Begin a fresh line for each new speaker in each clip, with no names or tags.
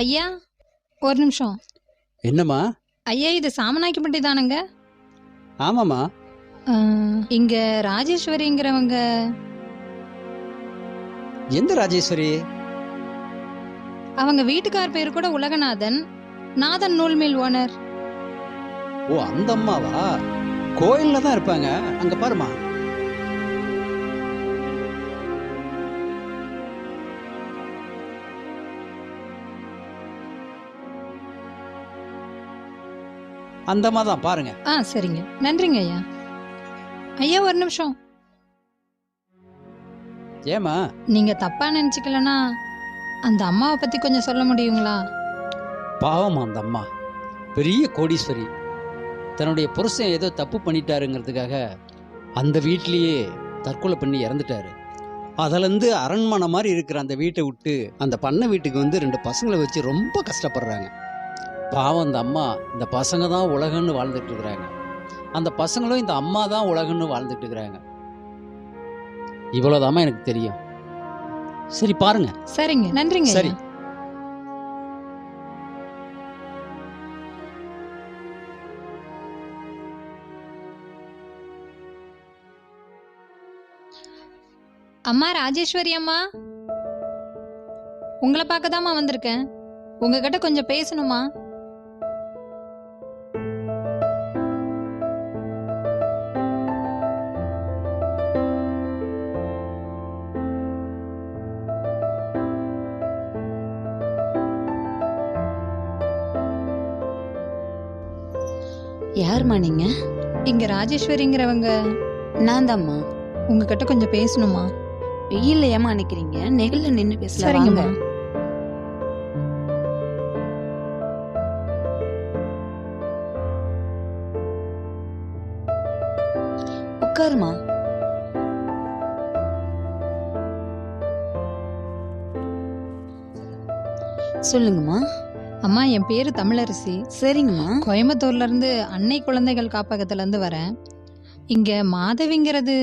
ஐயா ஒரு நிமிஷம்.
என்னம்மா?
ஐயா இது சாமநாய்க்குப்பட்டி தானங்க?
ஆமாம்மா.
இங்க ராஜேஸ்வரிங்கிறவங்க.
எந்த ராஜேஸ்வரி?
அவங்க வீட்டுக்கார் பேரு கூட உலகநாதன், நாதன் நூல் மில் ஓனர்.
ஓ அந்த அம்மாவா? கோயில்ல தான் இருப்பாங்க, அங்க பாருமா. அந்த அம்மா தான் பாருங்க.
சரிங்க, நன்றிங்க ஐயா. ஐயா ஒரு நிமிஷம்.
ஏமா?
நீங்க தப்பா நினைச்சுக்கலனா அந்த அம்மாவை பத்தி கொஞ்சம் சொல்ல முடியுங்களா?
பாவம் அந்த அம்மா பெரிய கோடீஸ்வரி. தன்னுடைய புருஷன் ஏதோ தப்பு பண்ணிட்டாருங்கிறதுக்காக அந்த வீட்லயே தற்கொலை பண்ணி இறந்துட்டாரு. அதுலேருந்து அரண்மனை மாதிரி இருக்கிற அந்த வீட்டை விட்டு அந்த பண்ணை வீட்டுக்கு வந்து 2 பசங்களை வச்சு ரொம்ப கஷ்டப்படுறாங்க. பாவம் அந்த அம்மா, இந்த பசங்க தான் உலகன்னு வாழ்ந்துட்டு இருக்கிறாங்க, அந்த பசங்களும் இந்த அம்மா தான் உலகன்னு வாழ்ந்துட்டு இருக்கிறாங்க. இவ்வளவுதாம்மா எனக்கு தெரியும். சரி பாருங்க.
சரிங்க, நன்றிங்க.
சரி.
அம்மா ராஜேஸ்வரி அம்மா, உங்களை பார்க்கதாம்மா வந்திருக்கேன். உங்ககிட்ட கொஞ்சம் பேசணுமா?
யாருமா நீங்க?
இங்க ராஜேஸ்வரிங்கிறவங்க.
நான் தான்மா.
உங்ககிட்ட கொஞ்சம் பேசணுமா?
வெயில்ல ஏமா நிக்கிறீங்க? நெகிழ்ல நின்னு பேசலாம்.
சரிங்கம்மா.
உட்காருமா. சொல்லுங்கம்மா.
அம்மா என் பேரு தமிழரசி.
சரிங்கம்மா.
கோயம்புத்தூர்ல இருந்து அன்னை குழந்தைகள் காப்பகத்துல இருந்து வரேன். இங்க மாதவிங்கிறது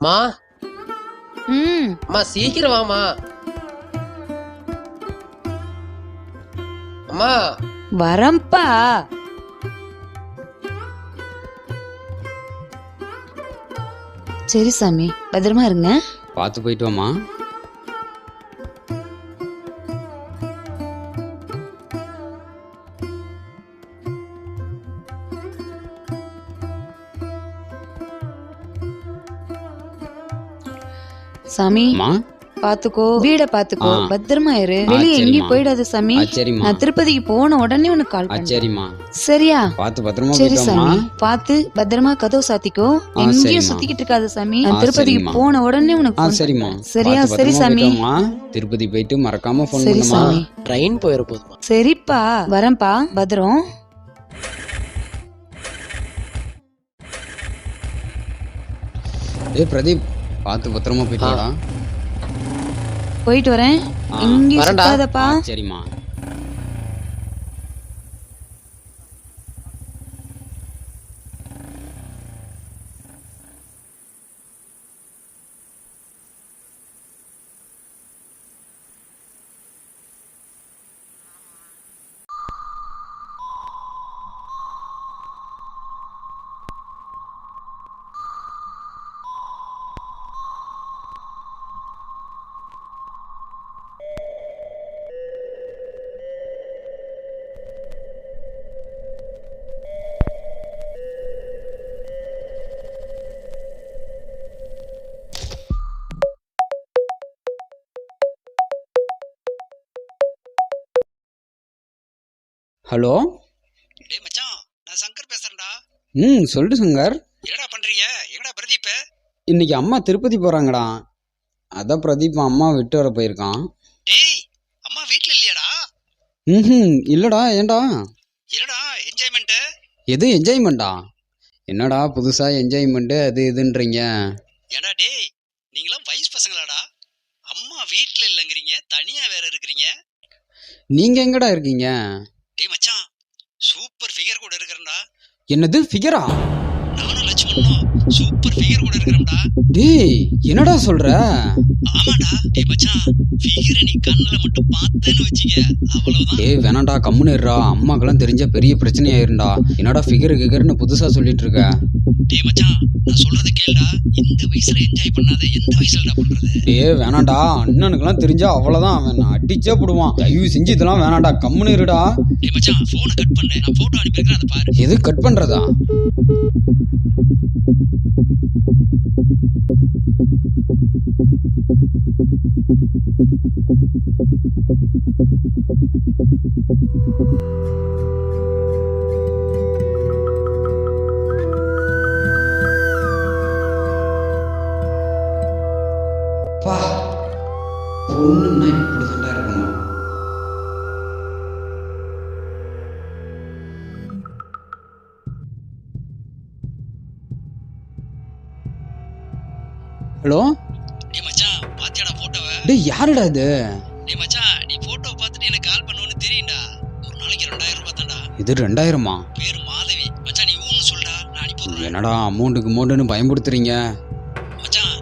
மா.
ம்.
அம்மா சீக்கிரம் வாமா. அம்மா
வரம்பா. சரி சாமி, பத்திரமா இருங்க.
பார்த்து போயிட்டு வாமா.
சாமி பாத்துக்கோ, வீட பாத்துக்கோ, பத்திரமா இரு. வெளியே எங்கேயும் போயிடாத சாமி. நான் திருப்பதிக்கு போன உடனே உனக்கு கால் பண்ணேன்.
சரிம்மா.
சரியா?
பார்த்து பத்திரமா.
சரி சாமி, பார்த்து பத்திரமா கதவு சாத்திக்கோ. எங்கேயும் சுத்திக்கிட்டு இருக்காத சாமி. நான் திருப்பதிக்கு போன உடனே உனக்கு.
சரிம்மா.
சரியா? சரி சாமி.
திருப்பதி போயிட்டு மறக்காம போன்
சரி
பண்ணுமா.
சாமி.
ட்ரெயின் போயிர போதுமா.
சரிப்பா, வரேன்ப்பா. பத்திரம்.
பிரதீப், பார்த்து பத்திரமா போயிட்டு வாடா.
போயிட்டு வரேன். எங்கேயும் சுத்தாதப்பா.
சரிம்மா. ஹலோ.
டேய் மச்சான், நான் சங்கர் பேசுறேன்டா.
சொல்லு சங்கர்.
என்னடா பண்றீங்க? எங்கடா பிரதீப்?
இன்னைக்கு அம்மா திருப்பதி போறாங்கடா. அதான் பிரதீப் அம்மா விட்டு வர போயிருக்கான்.
டேய், அம்மா வீட்ல இல்லையாடா?
இல்லடா. ஏன்டா?
என்னடா என்ஜாய்மெண்ட்?
எது என்ஜாய்மெண்டா? என்னடா புதுசா என்ஜாய்மெண்ட் அது இதுன்றீங்க?
ஏடா டேய், நீங்களா பசங்களாடா? அம்மா வீட்ல இல்லைங்கிறீங்க, தனியா வேற இருக்கிறீங்க.
நீங்க எங்கடா இருக்கீங்க?
டேய் மச்சான், சூப்பர் ஃபிகர் கூட இருக்கிறேன்டா.
என்னது ஃபிகரா?
நானும் லட்சுமணனும் சூப்பர் ஃபிகர் கூட இருக்கிறோம்டா.
டேய் என்னடா சொல்ற?
ஆமாடா. டேய் மச்சான், ஃபிகரை நீ கண்ணுல மட்டும் பார்த்தேன்னு வச்சுக்க, அவ்வளவுதான்.
டேய் வேணாண்டா, கம்முன்னு இருடா. அம்மாக்கெல்லாம் தெரிஞ்சா பெரிய பிரச்சனையாயிருண்டா. என்னடா ஃபிகர்னு புதுசா சொல்லிட்டு இருக்க?
டேய் மச்சான், நான் சொல்றத கேளுடா. இந்த வயசுல என்ஜாய் பண்ணாத எந்த வயசுலடா பண்றது?
டேய் வேணாண்டா, அண்ணனுக்கெல்லாம் தெரிஞ்சா அவ்வளவுதான், அவன் அடிச்சே போடுவான். தயவு செஞ்சு இதெல்லாம் வேணாண்டா, கம்முன்னு இருடா.
டேய் மச்சான், போனை கட் பண்ணு. நான் போட்டோ அனுப்பியிருக்கேன், அதை பாரு.
எது கட் பண்றதா? பா, பொண்ணுன்னா இப்படிதான்டா இருக்கணும். ஹலோ.
டேய் மச்சான், பாத்தியாடா போட்டோவை?
டேய் யாருடா இது?
டேய் மச்சான், நீ போட்டோவை பார்த்துட்டு எனக்கு கால் பண்ணுன்னு தெரியும்டா. ஒரு நாளைக்கு 2000 ரூபாய் தான்டா.
இது 2000மா?
பேரு மாதவி. மச்சான் நீ ஊன்னு சொல்டா, நான் அனுப்பி விடுறேன்.
என்னடா அமௌண்ட்டுன்னு பயன்படுத்துறீங்க?
மச்சான்,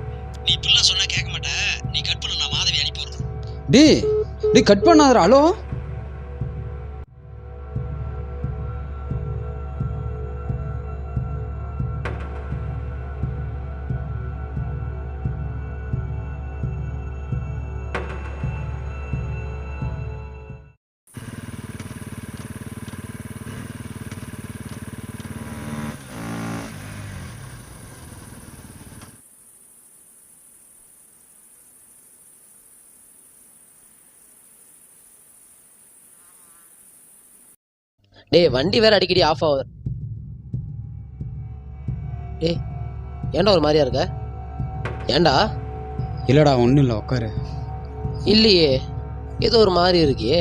நீ இப்படிலாம் சொன்னா கேட்க மாட்டே. நீ கட் பண்ணு, நான் மாதவி அனுப்பி விடுறேன்.
டேய் கட் பண்ணாதடா. ஹலோ.
டேய் வண்டி வேற அடிக்கடி ஆஃப் ஆகுது. டேய் ஏன்டா ஒரு மாதிரியா இருக்க? ஏன்டா?
இல்லடா ஒன்றும் இல்லை, உட்காரு.
இல்லையே, ஏதோ ஒரு மாதிரி இருக்கியே.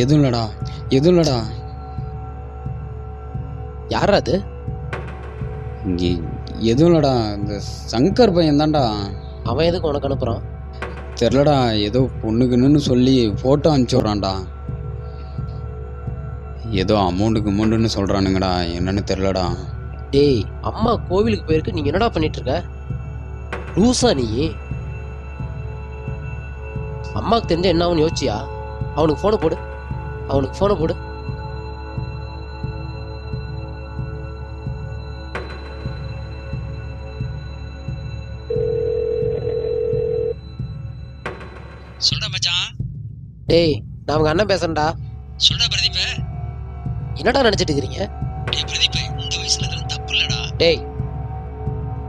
எதுவும் இல்லடா.
யாரா அது?
எதுவும் இல்லடா, இந்த சங்கர் பையன் தான்டா.
அவன் எதுக்கு உனக்கு அனுப்புறான்?
தெரிலடா, ஏதோ பொண்ணுக்குன்னு சொல்லி ஃபோட்டோ அனுப்பிச்சி விட்றான்டா. ஏதோ அமௌண்ட்டுன்னு சொல்கிறானுங்கடா, என்னன்னு தெரிலடா.
டேய் அம்மா கோவிலுக்கு போயிருக்கு, நீங்க என்னடா பண்ணிட்டு இருக்க? லூசா நீ? அம்மாவுக்கு தெரிஞ்ச என்ன ஆகும்னு யோசிச்சியா? அவனுக்கு ஃபோனை போடு.
சொல்டா மச்சான்.
டேய் நான் அவங்க அண்ணன் பேசுறேன்டா.
சொல்டா பிரதீப்.
என்னடா நினைச்சிட்டு இருக்கிறீங்க?
டேய் பிரதீப், இந்த வயசுல இதெல்லாம் தப்பு இல்லடா.
டேய்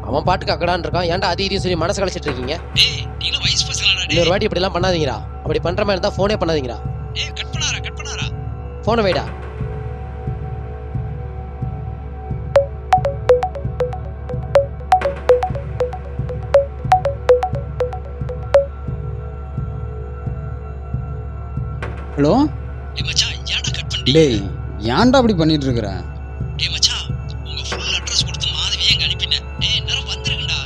அவன் பாட்டுக்கு அக்கடான் இருக்கான், ஏன்டா அது இதையும் சொல்லி மனசு கழிச்சிட்டு இருக்கீங்க?
டேய் நீங்க வயசு பசங்களாடா.
இன்னொரு வாட்டி இப்படி எல்லாம் பண்ணாதீங்கடா. அப்படி பண்ற மாதிரி இருந்தா ஃபோனே பண்ணாதீங்கடா.
டேய் கட் பண்ணாரா.
ஃபோனை வைடா.
ஹலோ.
டேய் மச்சான், ஏன்டா கட் பண்ணிட்டீங்க?
டேய் ஏன்டா அப்படி பண்ணிட்டு இருக்கிற?
டேய் மச்சான், உங்க ஃபுல் அட்ரஸ் கொடுத்து மாதவியே எங்க அனுப்பினேன். டேய் நேரம் வந்துருங்கடா.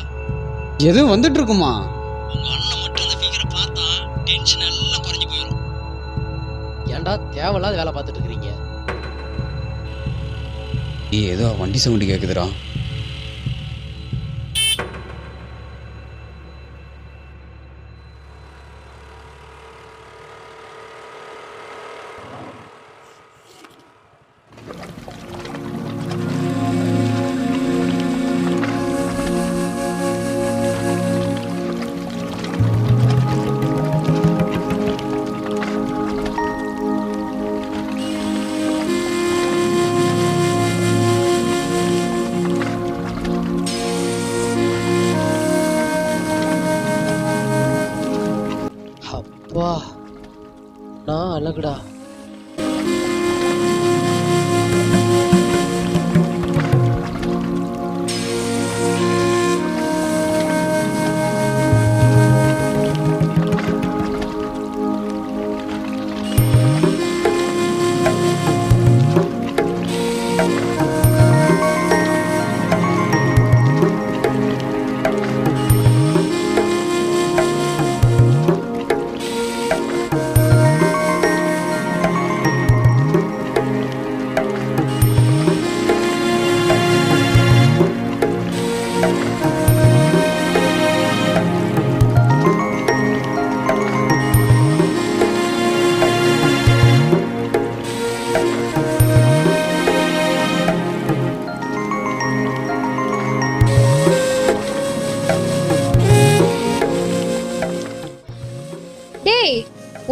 எது வந்துட்டு இருக்குமா?
உங்க அண்ணன் மட்டும் அந்த ஃபிகரை பார்த்தா டென்ஷன் எல்லாம் குறைஞ்சு போயிடும்.
ஏன்டா தேவையில்லாத வேலை பார்த்துட்டு இருக்கிறீங்க?
ஏதோ வண்டி சவுண்டு கேட்குதுடா.
வா நான் அழகுடா.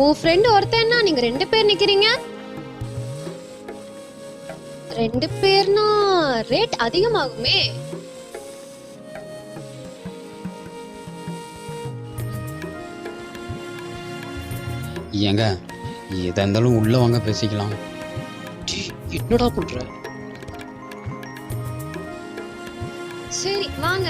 உன் ஃப்ரெண்ட் ஒருத்தன்னா நீங்க 2 பேர் நிக்கிறீங்க. 2 பேர்னா ரேட் அதிகமாகுமே.
ஏங்க எதா இருந்தாலும் உள்ள வாங்க பேசிக்கலாம்.
டேய், என்னடா பண்ற?
சரி வாங்க.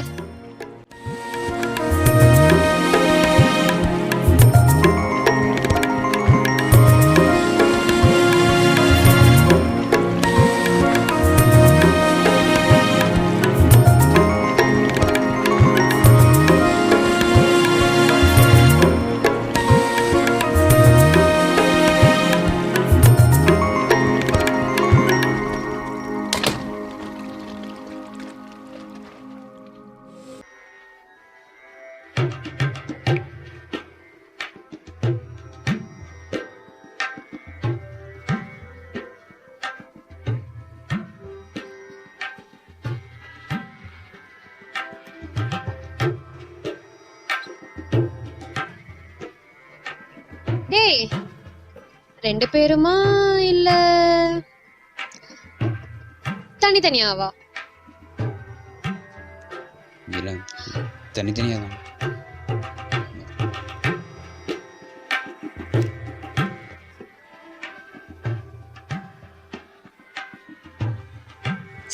டேய் 2 பேருமா இல்ல தனித்தனியாவா?
இல்ல தனித்தனியா தான்.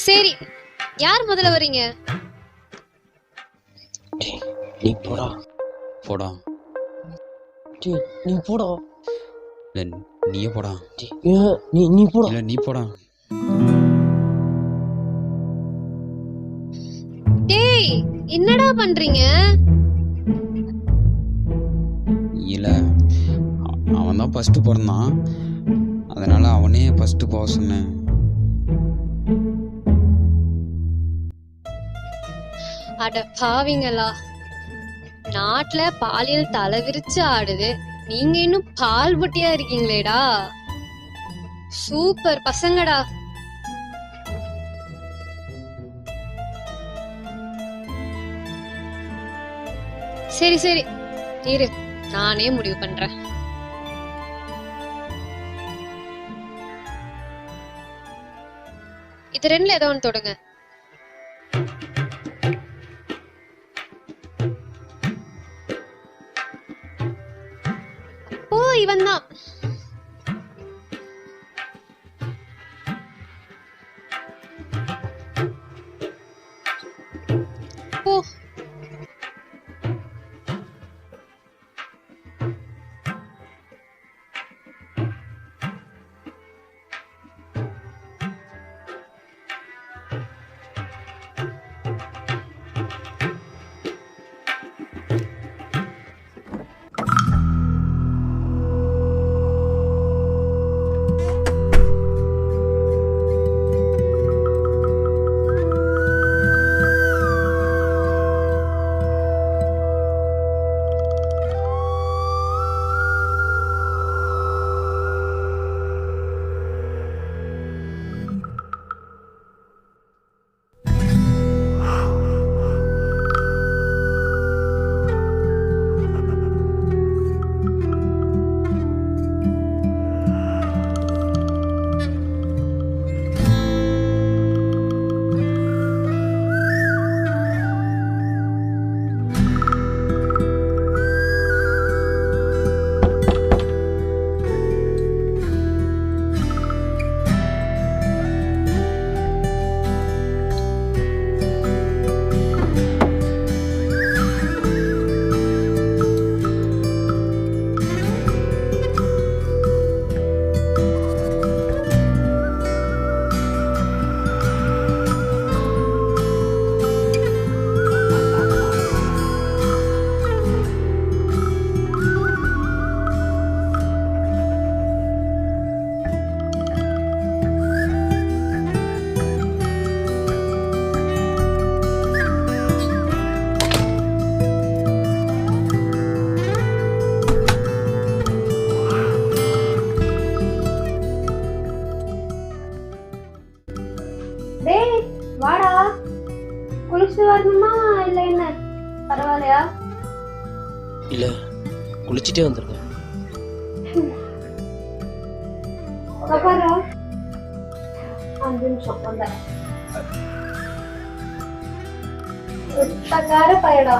சரி யார் முதல்ல வரீங்க?
டேய், நீ போடா.
போடா.
டேய், நீ போடா.
இல்ல நீயே போடா.
டேய், நீ போடா.
இல்ல நீ போடா.
டேய் என்னடா பண்றீங்க?
இல்ல அவன் தான் ஃபர்ஸ்ட் பிறந்தான், அதனால அவனே ஃபர்ஸ்ட் போக சொன்னேன்.
அட பாவிங்களா, நாட்டுல பாலியல் தலை விரிச்சு ஆடுது, நீங்க இன்னும் பால் புட்டியா இருக்கீங்களேடா. சூப்பர் பசங்கடா. சரி சரி இரு, நானே முடிவு பண்றேன். இது 2ல ஏதோ ஒன்று தொடுங்க. ஓ இவன் தான். போ. டேய் வாடா, குளிச்சுட்டு வரணுமா இல்ல என்ன? பரவாயில்லையா?
இல்ல குளிச்சுட்டே வந்துருங்க.
உட்காரா 5 நிமிஷம் வந்தேன். தக்கார பயடா.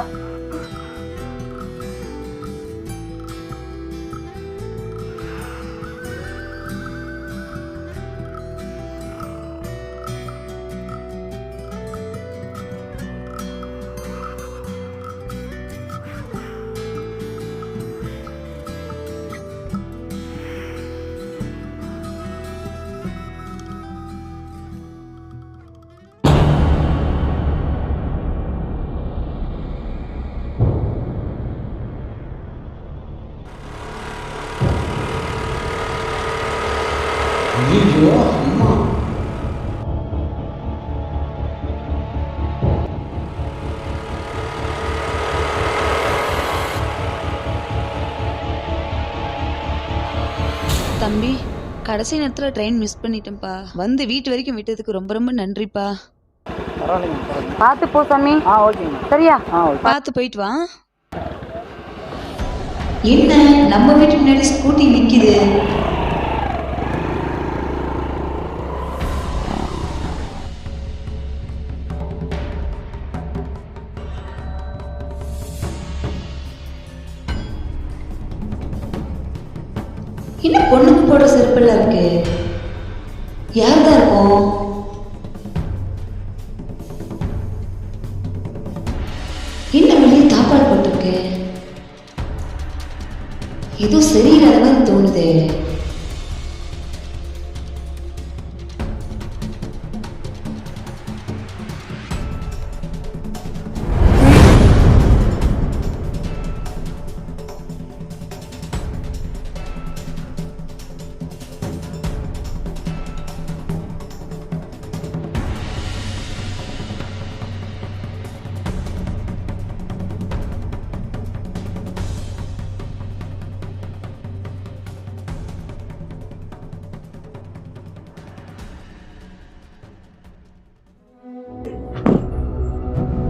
ஐயோ அம்மா.
தம்பி, கடைசி நேரத்துல ட்ரெயின் மிஸ் பண்ணிட்டேன்ப்பா. வந்து வீட்டு வரைக்கும் விட்டதுக்கு ரொம்ப ரொம்ப நன்றிப்பா.
பார்த்து போ சாமி. சரியா?
பார்த்து போயிட்டு வா. என்ன நம்ம வீட்டு முன்னாடி ஸ்கூட்டி நிக்குது? என்ன பொண்ணுக்கு போடுற செருப்பெல்லாம் இருக்கு? யார்தான் இருக்கும்? என்ன வெளியே தாப்பாடு போட்டிருக்கு? ஏதோ சரியில்லாத மாதிரி தோணுது.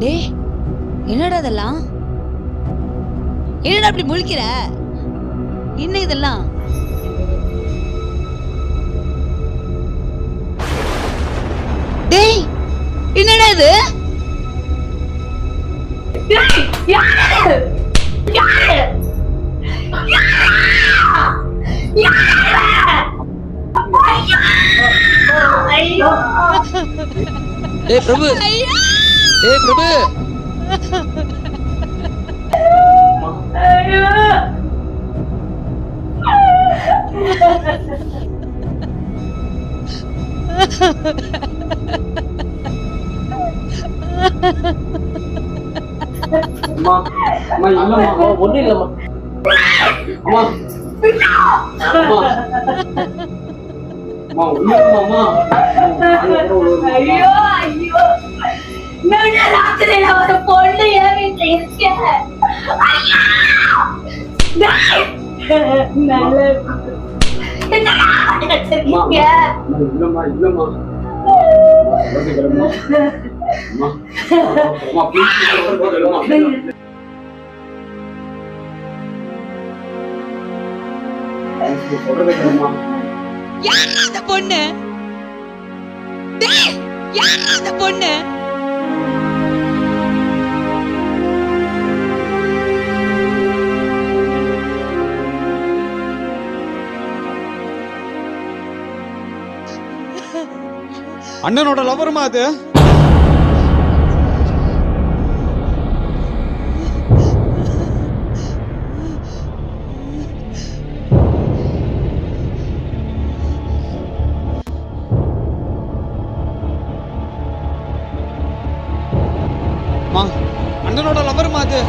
டேய், என்னடா இதெல்லாம்? என்னடா அப்படி முழிக்கிற? என்ன இதெல்லாம்? டேய், என்னடா இது?
டேய் பிரபு, டேய் பிரபு.
அம்மா அம்மா இல்லம்மா.
ஒண்ணும் இல்லம்மா.
அம்மா அம்மா அம்மா உள்ளம்மா.
ஐயோ ஐயோ, நடு ராத்திரியில ஒரு பொண்ணு என் வீட்டுல இருக்க. ஐயோ, நல்ல என்னடா வச்சிருக்கீங்க?
இல்லம்மா இல்லம்மா. அம்மா அம்மா ப்ளீஸ் இல்லம்மா. சொல்றதை கேளும்மா.
யாரா அந்த பொண்ணு? டேய், யாரா அந்த பொண்ணு?
அண்ணனோட லவருமா அது? அண்ணனோட லவருமா அது?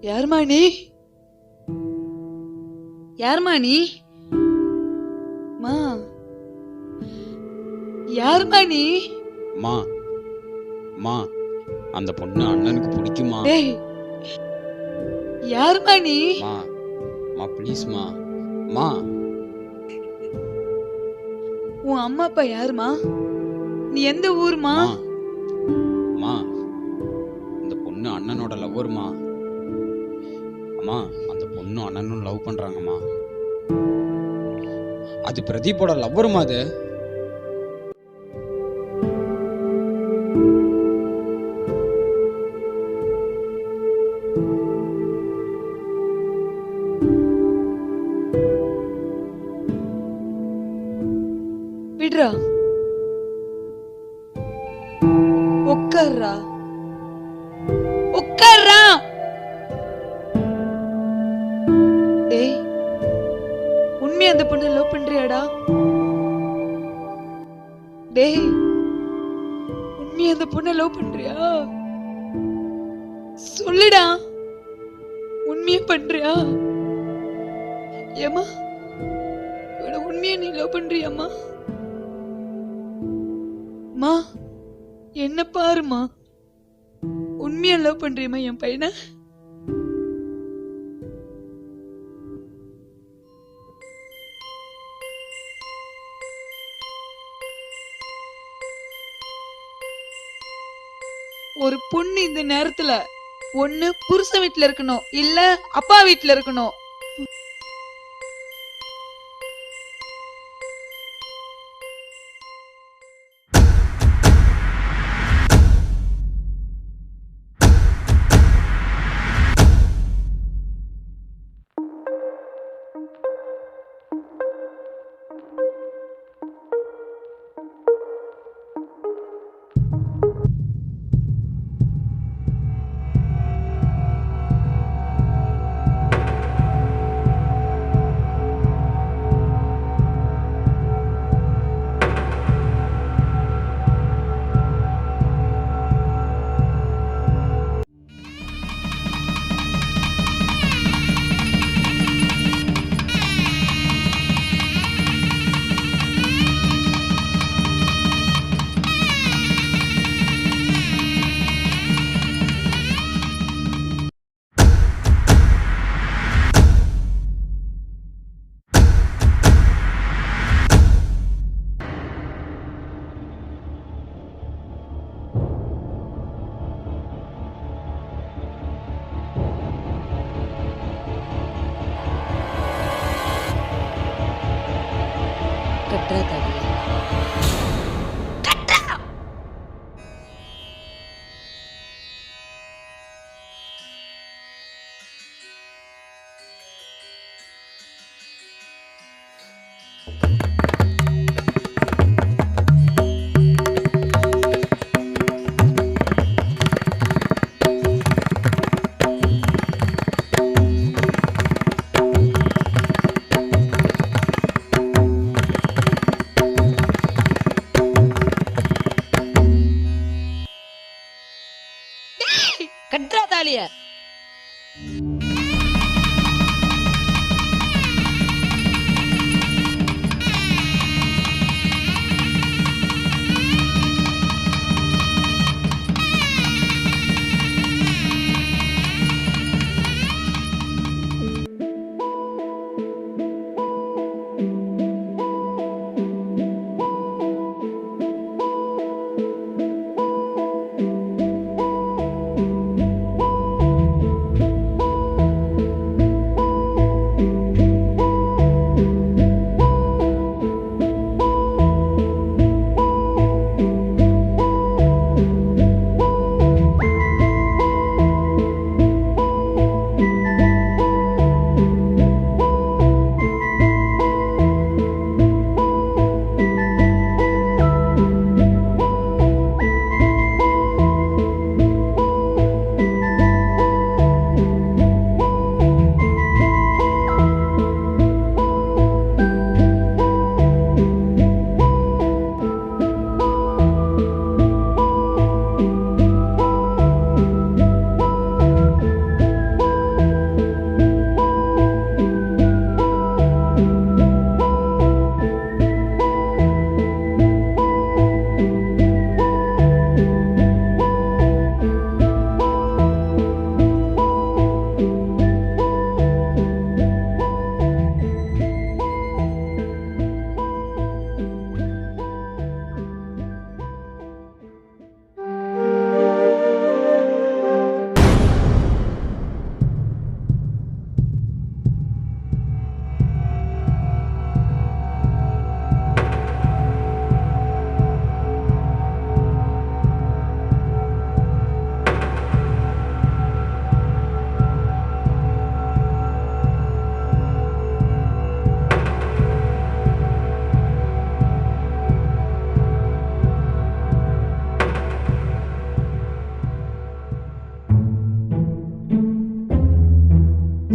யாருமா நீ? யாருமா நீ? மா, யாருமா நீ?
மா மா, அந்த பொண்ணு அண்ணனுக்கு பிடிக்குமா?
டேய், யாருமா நீ?
மா மா ப்ளீஸ்மா மா.
உன் அம்மா அப்பா யாருமா? நீ எந்த ஊருமா?
மா இந்த பொண்ணு அண்ணனோட லவ்வர்மா. அம்மா அந்த பொண்ணு அண்ணனும் லவ் பண்றாங்கம்மா. அது பிரதீப்போட லவ்வருமா அது.
விடுறா, உட்கார்றா, உட்கார்றா. டேய், உண்மையா அந்த பொண்ணு லவ் பண்றியாடா? டேய், உண்மையா அந்த பொண்ணு லவ் பண்றியா? சொல்லுடா, உண்மையா பண்றியா? ஏமா உண்மையா நீ லவ் பண்றியாமா? மா என்ன பாருமா, உண்மையா லவ் பண்றியம்மா என் பையனை? ஒரு பொண்ணு இந்த நேரத்துல ஒண்ணு புருஷன் வீட்டுல இருக்கணும், இல்ல அப்பா வீட்டுல இருக்கணும்.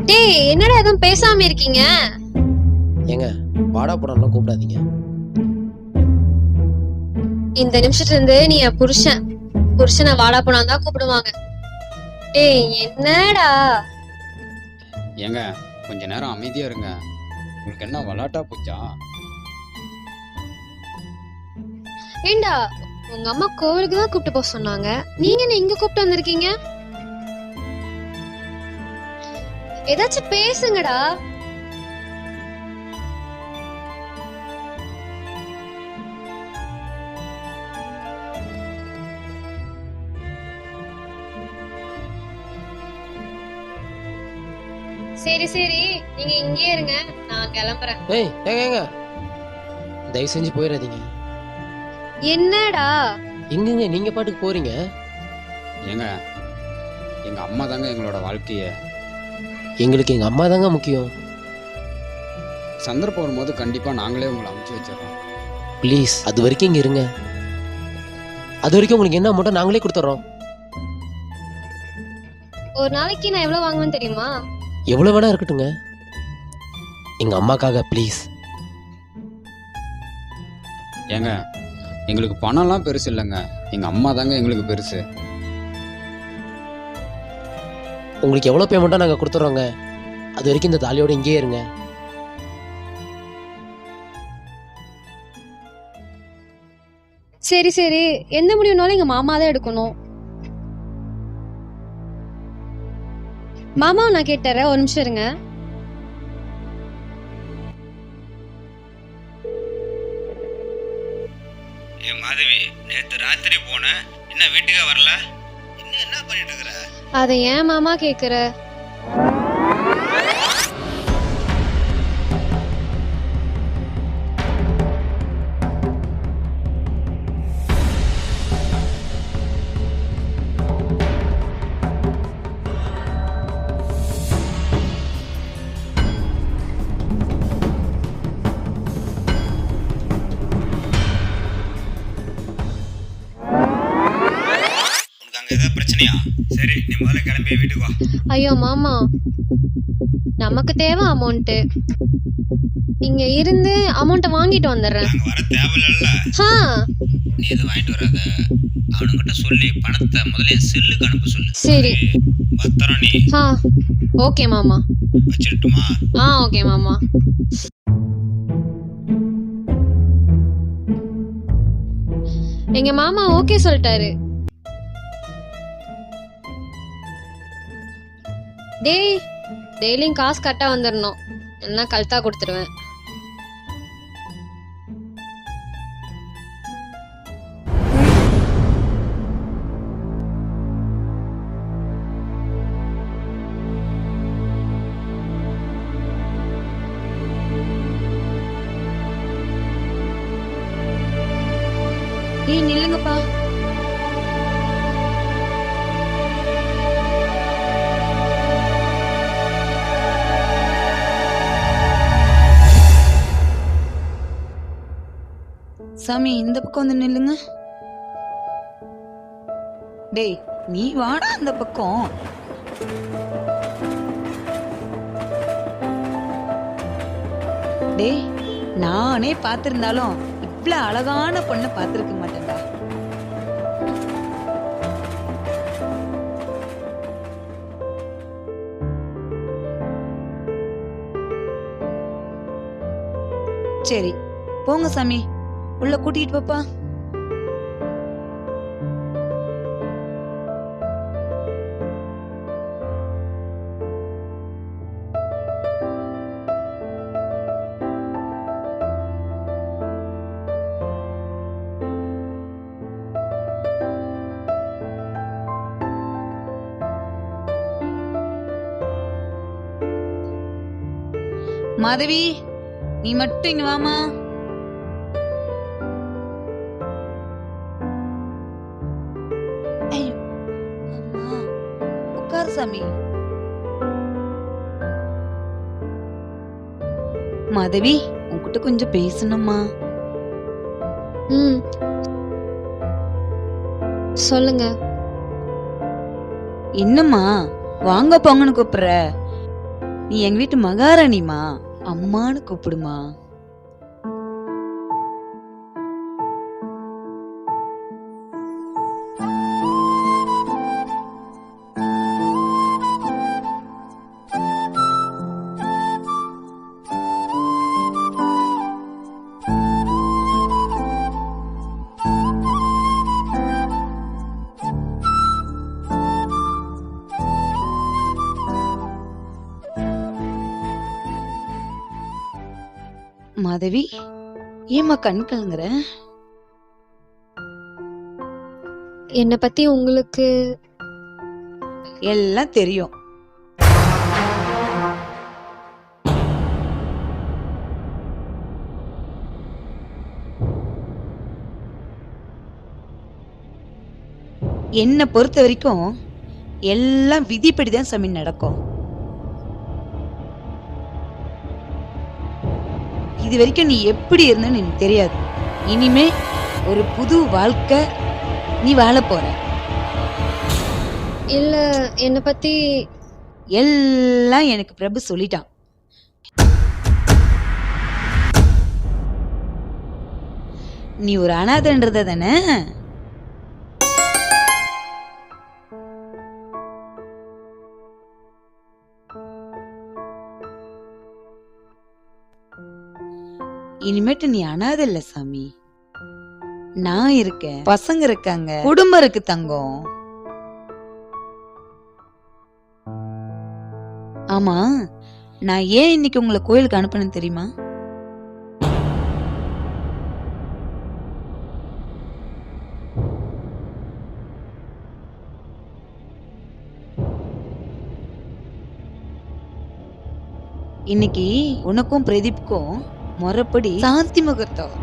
டேய் என்னடா எதுவும் பேசாம இருக்கீங்க?
ஏங்க வாடா போடாலாம் கூப்பிடாதீங்க.
இந்த நிமிஷத்துல இருந்து நீ என் புருஷனை வாடா போனான் தான் கூப்பிடுவாங்க. டேய் என்னடா?
ஏங்க கொஞ்ச நேரம் அமைதியா இருங்க. உங்களுக்கு என்ன விளாட்டா போச்சா?
ஏண்டா உங்க அம்மா கோவிலுக்கு தான் கூப்பிட்டு போக சொன்னாங்க, நீங்க என்ன இங்க கூப்பிட்டு வந்திருக்கீங்க? ஏதாச்சும் பேசுங்கடா. சரி நீங்க இங்கே இருங்க, நான் கிளம்புறேன்.
ஏய் ஏங்க தயவு செஞ்சு போயிடாதீங்க.
என்னடா?
எங்கங்க நீங்க பாட்டுக்கு போறீங்க?
ஏங்க எங்க அம்மா தாங்க எங்களோட வாழ்க்கைய.
எங்களுக்கு எங்க அம்மா தாங்க முக்கியம்.
சந்தர்ப்பம் வரும்போது கண்டிப்பா நாங்களே உங்களை அமுச்சு வச்சிடறோம்.
ப்ளீஸ் அது வரைக்கும் இங்க இருங்க. அது வரைக்கும் உங்களுக்கு என்ன அமௌண்ட்டோ நாங்களே கொடுத்துறோம்.
ஒரு நாளைக்கு நான் எவ்வளவு வாங்குவேன்னு தெரியுமா?
எவ்வளவு வேணா இருக்கட்டுங்க, எங்க அம்மாக்காக ப்ளீஸ்.
ஏங்க எங்களுக்கு பணம்லாம் பெருசு இல்லைங்க, எங்க அம்மா தாங்க எங்களுக்கு பெருசு.
உங்களுக்கு எவ்வளவு பேமெண்ட்டோ நாங்க கொடுத்துறோங்க. அது வரைக்கும் இந்த தாலியோட இங்கேயே இருங்க.
சரி எந்த முடிவுனாலும் எங்க மாமா தான் எடுக்கணும். மாமா நான் கேட்டுறேன், ஒரு நிமிஷம் இருங்க.
மாதவி, நேத்து ராத்திரி போனேன், என்ன வீட்டுக்கே வரல? இன்னும் என்ன பண்ணிட்டு இருக்கற?
அதை ஏன் மாமா கேக்குற?
ஏதாவது பிரச்சனையா? சரி நீ முதல்ல கிளம்பி வீட்டுக்கு வா.
ஐயோ மாமா, நமக்கு தேவை அமௌண்ட். இங்க இருந்து அமௌண்ட்டை வாங்கிட்டு வந்துடுறேன்.
நாங்க வர தேவையில்ல. நீ எதுவும் வாங்கிட்டு வராத. அவனுங்கிட்ட சொல்லி பணத்தை முதல்ல என் செல்லுக்கு அனுப்ப சொல்லு.
சரி
பத்திரம் நீ.
ஓகே மாமா.
வச்சிரட்டுமா?
ஓகே மாமா. எங்க மாமா ஓகே சொல்லிட்டாரு. டெய்லியும் காசு கட்டா வந்துடணும், இல்லைன்னா கழுத்தா கொடுத்துருவேன்.
நில்லுங்கப்பா. சாமி இந்த பக்கம் வந்து நில்லுங்க. டேய் நீ வாடா அந்த பக்கம். டேய் நானே பார்த்திருந்தாலும் இவ்வளவு அழகான பொண்ணை பார்த்திருக்க மாட்டேன்டா. சரி போங்க சாமி, உள்ள கூட்டிட்டு போப்பா. மாதவி நீ மட்டும் இங்க வாமா. உட்கார் சாமி. மாதவி உன்கிட்ட கொஞ்சம் பேசணுமா?
சொல்லுங்க.
என்னம்மா வாங்க போங்கன்னு கூப்பிடுற? நீ எங்க வீட்டு மகாராணிமா, அம்மான்னு கூப்பிடுமா. மாதவி, ஏமா கண் கலங்குற?
என்ன பத்தி உங்களுக்கு
எல்லாம் தெரியும். என்ன பொறுத்த வரைக்கும் எல்லாம் விதிப்படிதான் சாமி நடக்கும். இது வரைக்கும் நீ எப்படி இருந்தன்னு எனக்கு தெரியாது. இனிமே ஒரு புது வாழ்க்கை நீ வாழ போற.
இல்ல என்ன பத்தி
எல்லாம் எனக்கு பிரபு சொல்லிட்டான். நீ ஒரு அனாதைன்றத தானே? இனிமேட்டு நீ அனாதை இல்ல சாமி. நான் இருக்கேன், பசங்க இருக்காங்க, குடும்பம் இருக்கு தங்கம். ஆமா, நான் ஏன் இன்னைக்கு உங்களை கோயிலுக்கு அனுப்புனேன்னு தெரியுமா? இன்னைக்கு உனக்கும் பிரதீப்க்கும் முறைப்படி சாந்தி முகூர்த்தம்.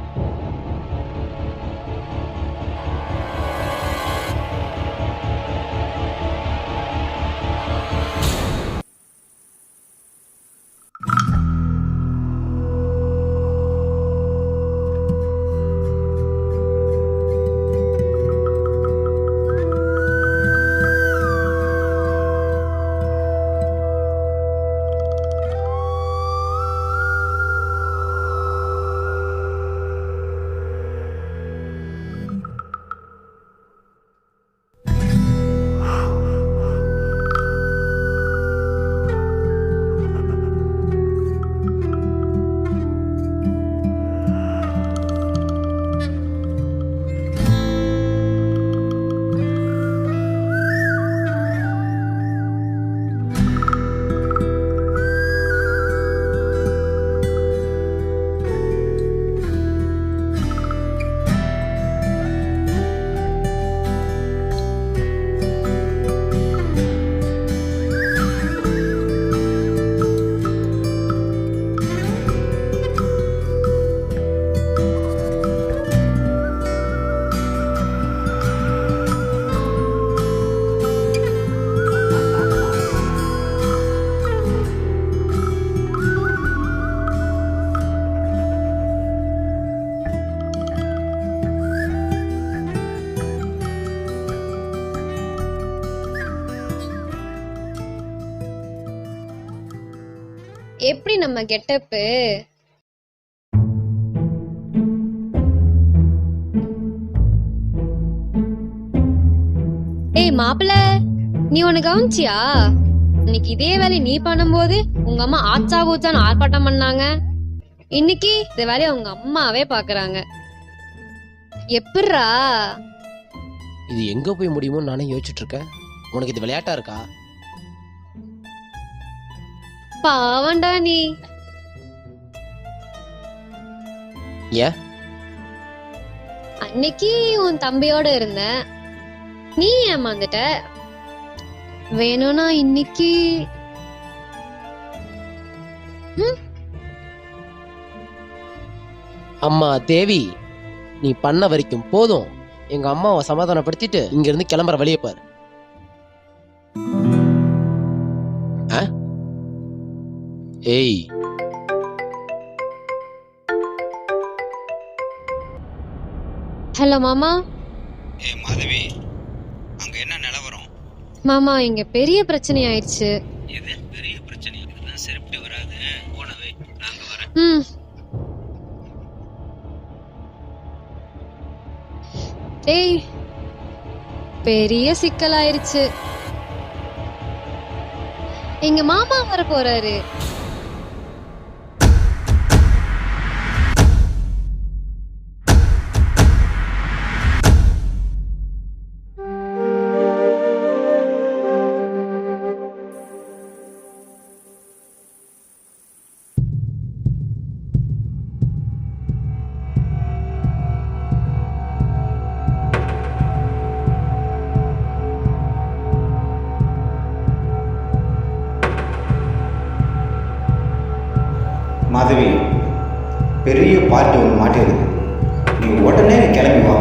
எப்படி நம்ம கெட்டப்பு? ஏய் மாப்பிள்ள, நீ ஒண்ணு கவனிச்சியா? இன்னைக்கு இதே வேலை நீ பண்ணும்போது உங்க அம்மா ஆச்சா கூச்சான்னு ஆர்ப்பாட்டம் பண்ணாங்க. இன்னைக்கு இந்த வேலையை உங்க அம்மாவே பாக்குறாங்க. எப்படிரா
இது எங்க போய் முடியுமோ நானே யோசிச்சுட்டு இருக்கேன். உனக்கு இது விளையாட்டா இருக்கா?
பாவண்டா நீ.
ஏன்
அன்னைக்கு உன் தம்பியோட இருந்த, நீ ஏமாந்துட்ட. வேணும்னா இன்னைக்கு
அம்மா தேவி, நீ பண்ண வரைக்கும் போதும். எங்க அம்மாவை சமாதானப்படுத்திட்டு இங்க இருந்து கிளம்புற வழியை பாரு. ஏய்,
ஹலோ மாமா.
ஏய் மாதவி, அங்க என்ன நிலவரம்?
மாமா, இங்க பெரிய பிரச்சனை ஆயிடுச்சு.
எது பெரிய பிரச்சனை? இதெல்லாம் சரிப்பட்டு வராது. போனவே நாங்க வரேன்.
ம். ஏய், பெரிய சிக்கலாயிருச்சு. எங்க மாமா வர போறாரு.
மாதவி, பெரிய பார்ட்டி ஒன்று மாட்டிருக்கு. நீ உடனே கிளம்பி வா.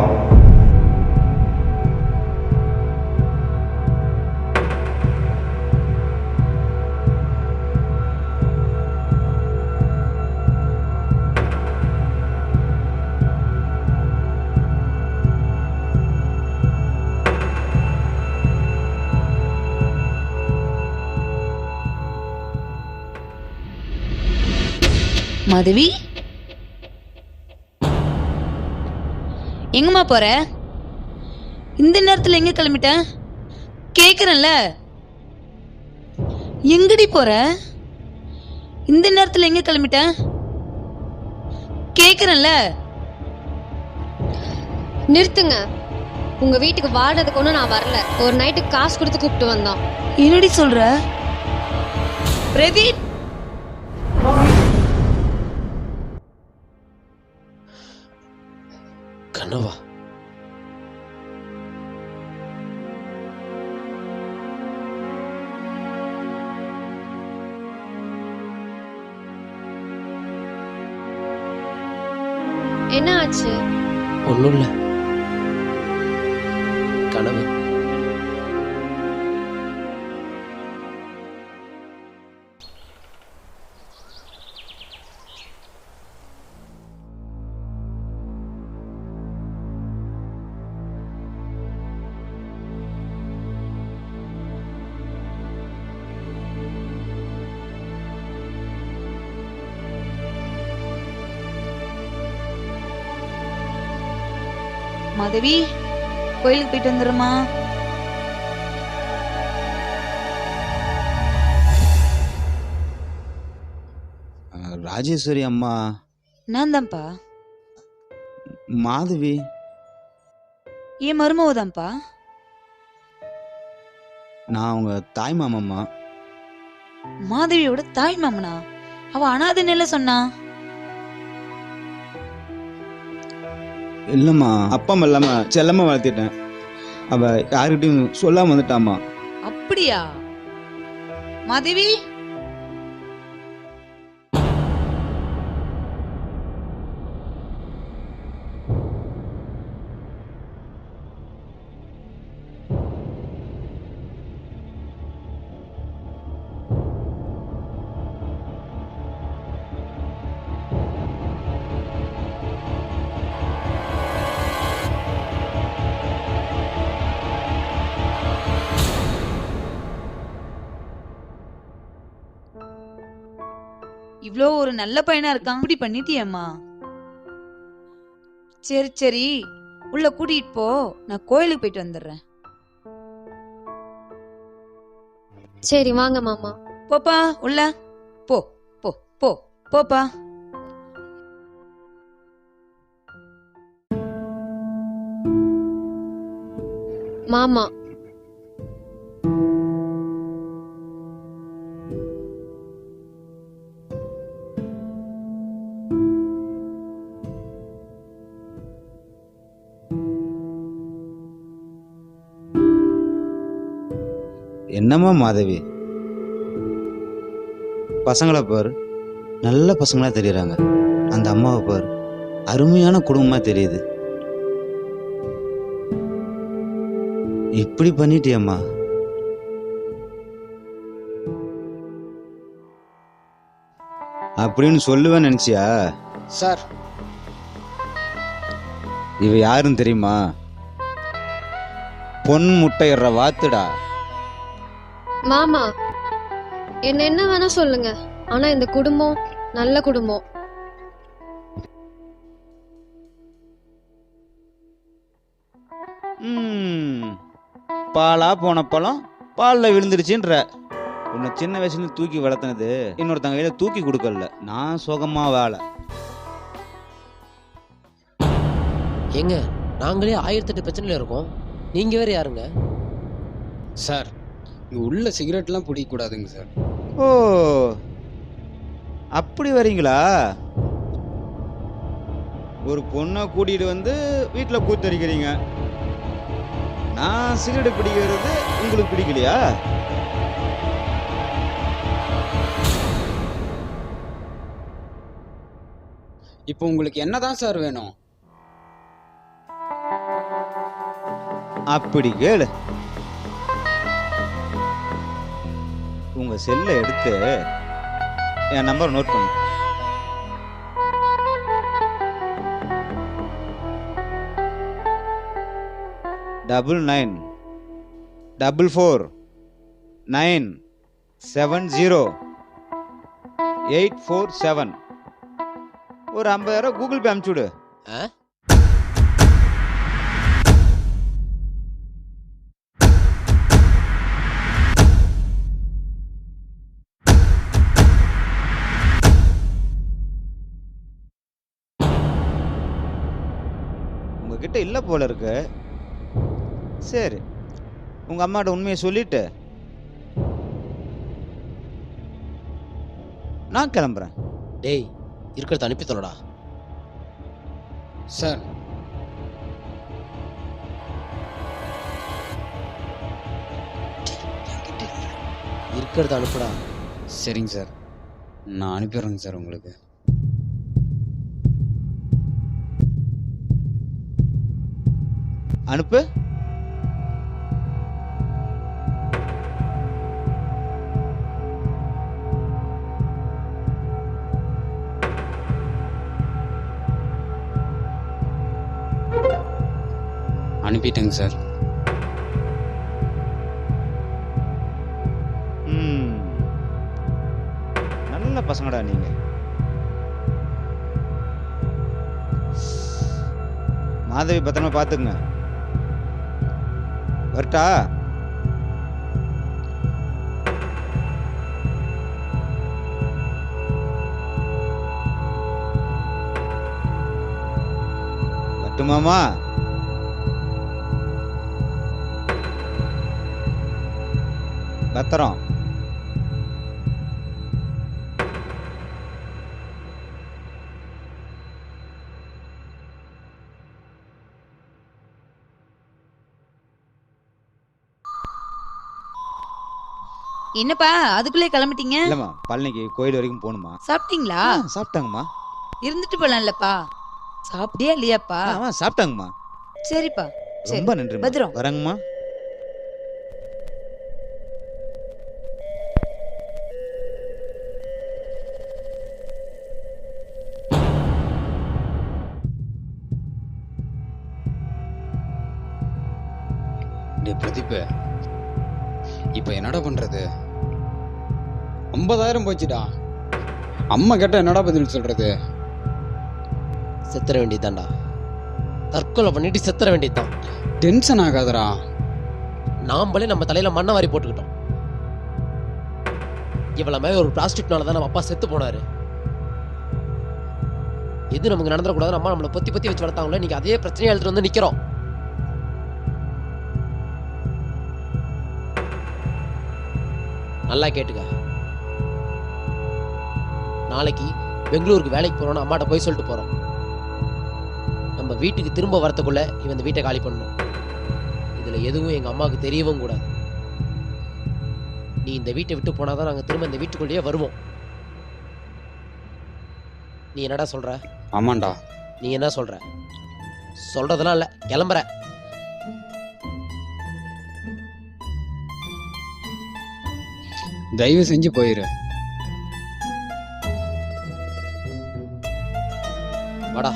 மாதவி, எங்கம்மா போற? இந்த நேரத்துல எங்க கிளம்பிட்ட? கேக்குறேன்ல, எங்கடி போற? இந்த நேரத்துல எங்க கிளம்பிட்ட? கேக்குறேன்ல.
நிறுத்துங்க. உங்க வீட்டுக்கு வாடுறதுக்கு ஒன்றும் நான் வரல. ஒரு நைட்டுக்கு காசு கொடுத்து கூப்பிட்டு வந்தோம்.
என்னடி சொல்ற? பிரதீப்,
கனவா?
என்ன ஆச்சு?
ஒண்ணும் இல்ல, கனவு.
மாதவி, கோயிலுக்கு போயிட்டு வந்துடுமா?
ராஜேஸ்வரி அம்மா.
நான் தான்ப்பா.
மாதவி
என் மருமவ தான்ப்பா.
நான் உங்க தாய் மாமம்மா.
மாதவியோட தாய் மாமனா? அவ அனாதைன்னு சொன்னா.
இல்லம்மா, அப்பா அம்மா இல்லாம செல்லம்மா வளர்த்திட்டேன். அவ யாருக்கிட்டையும் சொல்லாம வந்துட்டாமா.
அப்படியா? மாதவி, இவ்ளோ ஒரு நல்ல பையனா இருக்கான், இப்படி பண்ணிட்டியம்மா. சரி சரி, உள்ள கூட்டிட்டு போ, நான் கோயிலுக்கு போயிட்டு வந்துடுறேன்.
சரி வாங்க மாமா.
போப்பா உள்ள போ. போ போ போப்பா.
மாமா,
என்னம்மா மாதவி, பசங்களை பாரு, நல்ல பசங்களா தெரியுறாங்க. அந்த அம்மாவை பாரு, அருமையான குடும்பமா தெரியுது. இப்படி பண்ணிட்டியம்மா. அப்படின்னு சொல்லுவேன்னு நினைச்சியா?
சார்,
இவ யாருன்னு தெரியுமா? பொன் முட்டையிடுற வாத்துடா.
மாமா என்ன வேணா சொல்லுங்க, ஆனா இந்த குடும்பம் நல்ல குடும்பம்.
பாலா போன பழம் பாலில் விழுந்துருச்சுன்ற. உன்னை சின்ன வயசுல தூக்கி வளர்த்தனது இன்னொருத்தங்க கையில தூக்கி கொடுக்கல. நான் சுகமா வாழ.
ஏங்க நாங்களே 1008 பிரச்சனையில இருக்கோம், நீங்க வேற யாருங்க?
சார் இங்க உள்ள சிகரெட்லாம் பிடிக்க கூடாதுங்க சார்.
ஓ அப்படி வரீங்களா? ஒரு பொண்ணை கூட்டிட்டு வந்து வீட்டில் கூத்தரிக்கிறீங்க. நான் சிகரெட் பிடிக்கிறது உங்களுக்கு பிடிக்கலையா?
இப்போ உங்களுக்கு என்னதான் சார் வேணும்?
அப்படி கேளு. உங்க செல்லை எடுத்து என் நம்பர் நோட் பண்ணு. டபுள் 944970847. ஒரு 50,000 கூகுள் பே அனுப்பிச்சுடு. உங்ககிட்ட இல்லை போல இருக்கு. சரி, உங்க அம்மாட்ட உண்மையை சொல்லிட்டு நான் கிளம்புறேன்.
டேய் இருக்கிறத அனுப்பி சொல்லடா.
சார்
இருக்கிறத அனுப்புடா.
சரிங்க சார், நான் அனுப்பிடுறேங்க சார் உங்களுக்கு.
அனுப்பு.
அனுப்பிட்டேங்க சார்.
நல்ல பசங்கடா நீங்க. மாதவி பத்திரமா பாத்துக்குங்க. வரட்டா? வரட்டுமாமா? பத்திரம்.
என்னப்பா அதுக்குள்ளே கிளம்பிட்டீங்க?
இல்லம்மா, பழனிக்கு கோயில் வரைக்கும் போகணுமா.
சாப்பிட்டீங்களா?
சாப்பிட்டாங்கம்மா.
இருந்துட்டு போலாம்லப்பா. சாப்பிட்டியா இல்லையாப்பா?
சாப்பிட்டாங்கம்மா.
சரிப்பா,
ரொம்ப நன்றி.
பத்திரம்.
வரேங்கம்மா.
டே பிரதீப், இப்போ என்னடா பண்றது? 50,000 போச்சுடா. அம்மா கேட்டா என்னடா பதில் சொல்றது?
செத்துற வேண்டியதான்டா. தற்கொலை பண்ணிட்டு செத்துற வேண்டியதுதான்.
டென்ஷன் ஆகாதடா.
நாமளே நம்ம தலையில மண்ணை வாரி போட்டுக்கிட்டோம். இவ்வளவு மாதிரி ஒரு பிளாஸ்டிக்னால தான் நம்ம அப்பா செத்து போனாரு. எது நமக்கு நடந்துடக்கூடாது, அம்மா நம்மளை பொத்தி பொத்தி வச்சு வளர்த்தாங்களோ, இன்னைக்கு அதே பிரச்சனையை எழுதிட்டு வந்து நிக்கிறோம். நல்லா கேட்டுக்க. நாளைக்கு பெங்களூருக்கு வேலைக்கு போறோம்னு அம்மாட்ட போய் சொல்லிட்டு போறோம். நம்ம வீட்டுக்கு திரும்ப வரத்துக்குள்ள இவன் இந்த வீட்டை காலி பண்ணணும். இதுல எதுவும் எங்க அம்மாவுக்கு தெரியவும் கூடாது. நீ இந்த வீட்டை விட்டு போனாதான் நாங்க திரும்ப இந்த வீட்டுக்குள்ளேயே வருவோம். நீ என்னடா சொல்ற?
ஆமாண்டா.
நீ என்ன சொல்ற? சொல்றதெல்லாம் இல்ல, கிளம்புற.
தயவு செஞ்சு போயிரு.
வாடா.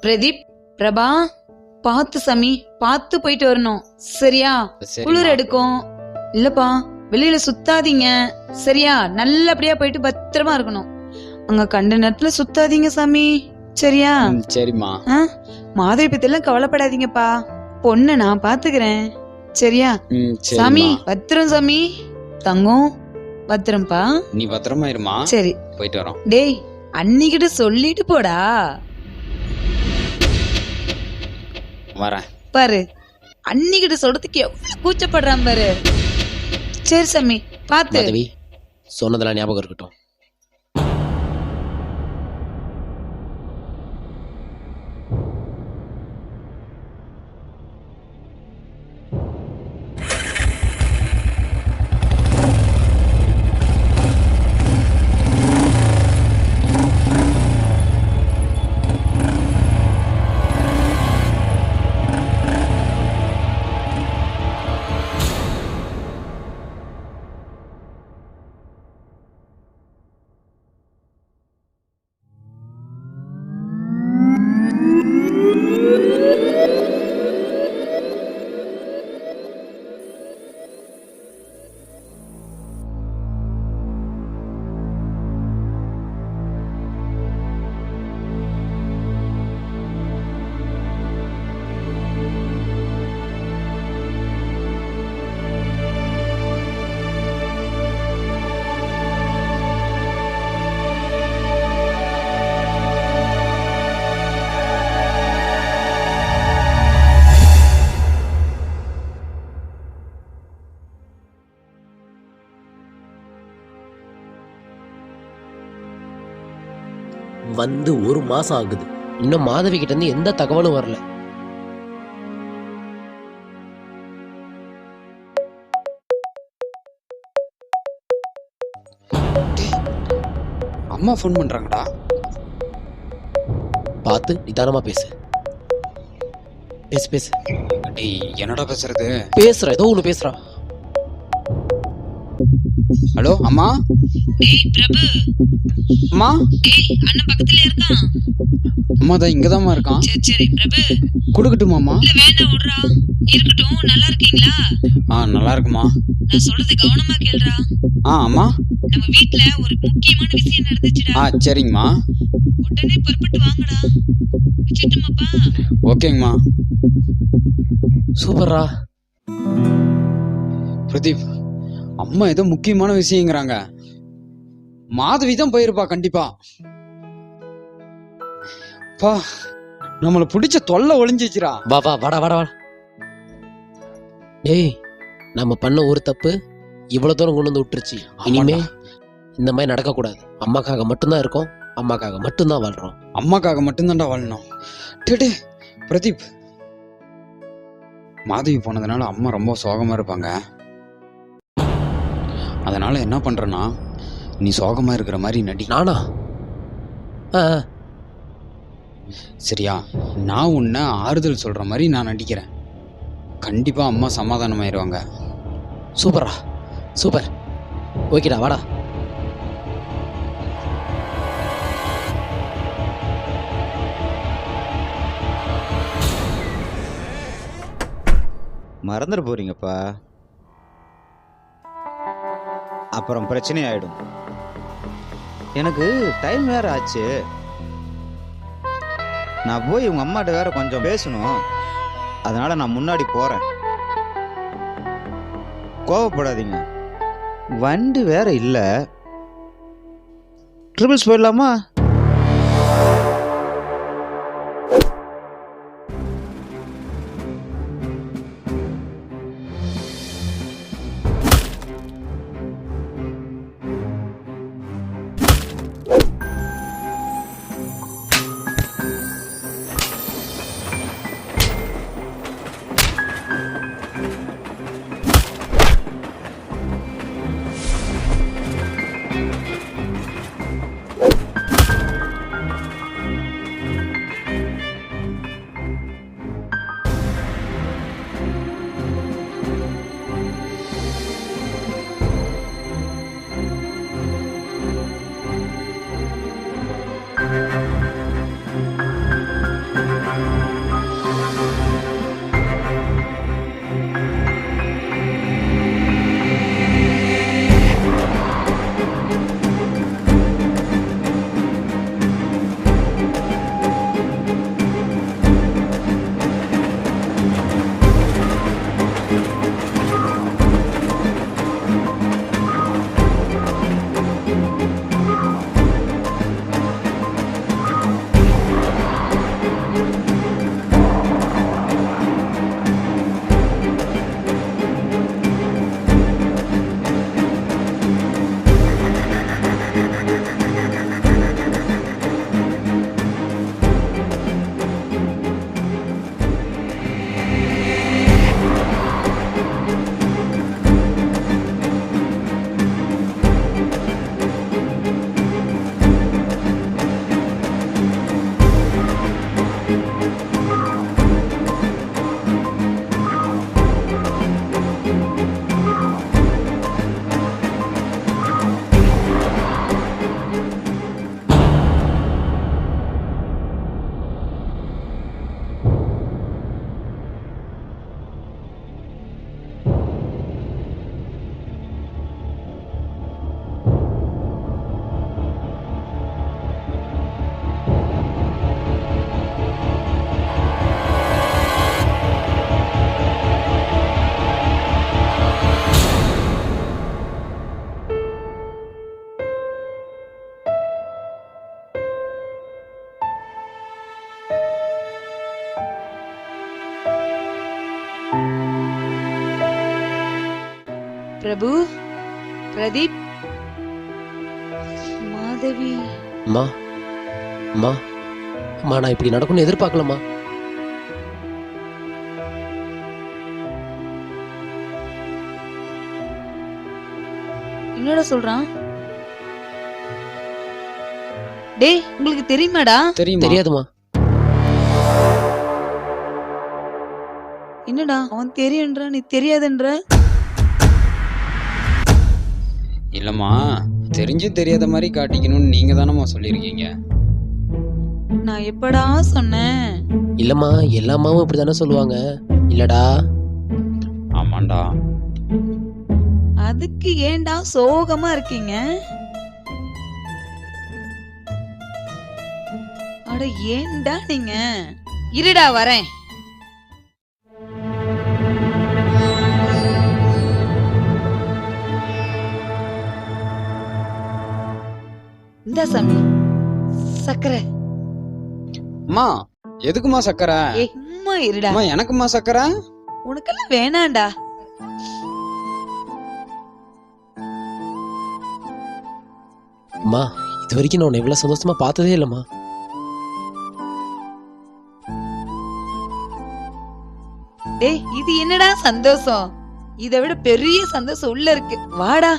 பிரதீப், பிரபா, பார்த்து சாமி, பார்த்து போயிட்டு வரணும் சரியா? குளிர் எடுக்கும். இல்லப்பா, வெளியில சுத்தாதீங்க சரியா? நல்லபடியா போயிட்டு பத்திரமா இருக்கணும். அங்க கண்ட நேரத்துல சுத்தாதீங்க சாமி சரியா?
சரிம்மா.
மாதவி பத்தி எல்லாம் கவலைப்படாதீங்கப்பா, பொண்ணு நான் பாத்துக்கிறேன் சரியா? சாமி பத்திரம் சாமி. தங்கம் பத்திரம்ப்பா.
நீ பத்திரமா இருமா.
சரி
போயிட்டு வரோம்.
டேய், அன்னிக்கிட்ட சொல்லிட்டு போடா.
வரேன்
பாரு, அன்னிக்கிட்ட சொல்றதுக்கு எவ்வளவு கூச்சப்படுறான் பாரு. சரி சாமி, பாத்து.
மாதவி, சொன்னதெல்லாம் ஞாபகம் இருக்கட்டும். வந்து 1 மாசம் ஆகுது, இன்னும் மாதவி கிட்ட இருந்து எந்த தகவலும் வரல.
அம்மா ஃபோன் பண்றாங்கடா.
பார்த்து நிதானமா பேசு. பேசு பேசு.
டேய், என்னடா பேசுறது?
பேசுற, ஏதோ ஒண்ணு பேசுறா.
ஹலோ அம்மா.
டேய் பிரபு.
அம்மா.
டேய், அண்ணன் பக்கத்துல இருக்கான்.
அம்மா தான் இங்கதாம்மா இருக்கான்.
சரி சரி பிரபு.
கொடுக்கட்டுமாம்மா?
இல்ல வேண்டாம், விடுறா. இருக்கட்டும். நல்லா இருக்கீங்களா?
நல்லா இருக்குமா.
நான் சொல்றது கவனமா கேளுடா.
அம்மா.
நம்ம வீட்ல ஒரு முக்கியமான விஷயம் நடந்துச்சுடா.
சரிங்கம்மா.
உடனே புறப்பட்டு வாங்கடா. வச்சிட்டுமாப்பா?
ஓகேங்கம்மா.
சூப்பரா.
பிரதீப், அம்மா ஏதோ முக்கியமான விஷயங்கிறாங்க. மாதவி தான் போயிருப்பா கண்டிப்பா. பா, நம்மள பிடிச்ச தொல்லை ஒளிஞ்சிச்சுடா.
வா வா, வாடா வாடா வாடா. டேய், நம்ம பண்ண ஒரு தப்பு இவ்வளவு தூரம் கொண்டு வந்து விட்டுருச்சு. இனிமே இந்த மாதிரி நடக்க கூடாது. அம்மாக்காக மட்டும்தான் இருக்கோம், அம்மாக்காக மட்டும்தான் வாழ்றோம்.
அம்மாக்காக மட்டும்தான்டா வாழணும். டே பிரதீப், மாதவி போனதுனால அம்மா ரொம்ப சோகமா இருப்பாங்க. அதனால என்ன பண்றேன்னா, நீ சோகமா இருக்கிற மாதிரி நடி.
நானா?
சரியா? நான் உன்னை ஆறுதல் சொல்ற மாதிரி நான் நடிக்கிறேன். கண்டிப்பா அம்மா சமாதானமாயிருவாங்க.
சூப்பரா, சூப்பர். ஓகேடா, வாடா.
மறந்துட போறீங்கப்பா, அப்புறம் பிரச்சனை ஆயிடும். எனக்கு டைம் வேற ஆச்சு. நான் போய் உங்க அம்மாட்ட வேற கொஞ்சம் பேசணும். அதனால நான் முன்னாடி போறேன். கோவப்படாதீங்க, வண்டி வேற இல்ல. ட்ரிபிள்ஸ் போயிடலாமா?
பிரபு, பிரதீப், மாதவி.
அம்மா அம்மா அம்மா, நான் இப்படி நடக்கும்னு எதிர்பார்க்கலம்மா.
என்னடா சொல்றான்? டேய், உங்களுக்கு தெரியுமாடா?
தெரியாதுமா.
என்னடா அவன் தெரியுன்ற, நீ தெரியாதுன்ற?
இல்லம்மா, தெரிஞ்சும் தெரியாத மாதிரி காட்டிக்கணும்னு நீங்க தானம்மா சொல்லியிருக்கீங்க.
நான் எப்படா சொன்னேன்?
இல்லம்மா, எல்லா அம்மாவும் இப்படி தானே சொல்லுவாங்க. இல்லடா.
ஆமாண்டா.
அதுக்கு ஏன்டா சோகமா இருக்கீங்க? அட ஏன்டா நீங்க? இருடா வரேன். இந்த சாமி சக்கரை.
அம்மா, எதுக்குமா சக்கரை?
சும்மா இருடா.
அம்மா, எனக்குமா சக்கரை?
உனக்கெல்லாம் வேணாண்டா.
அம்மா, இது வரைக்கும் நான் உன்னை இவ்வளவு சந்தோஷமா பார்த்ததே இல்லம்மா.
டேய், இது என்னடா சந்தோஷம்? இதை விட பெரிய சந்தோஷம் உள்ள இருக்கு. வாடா.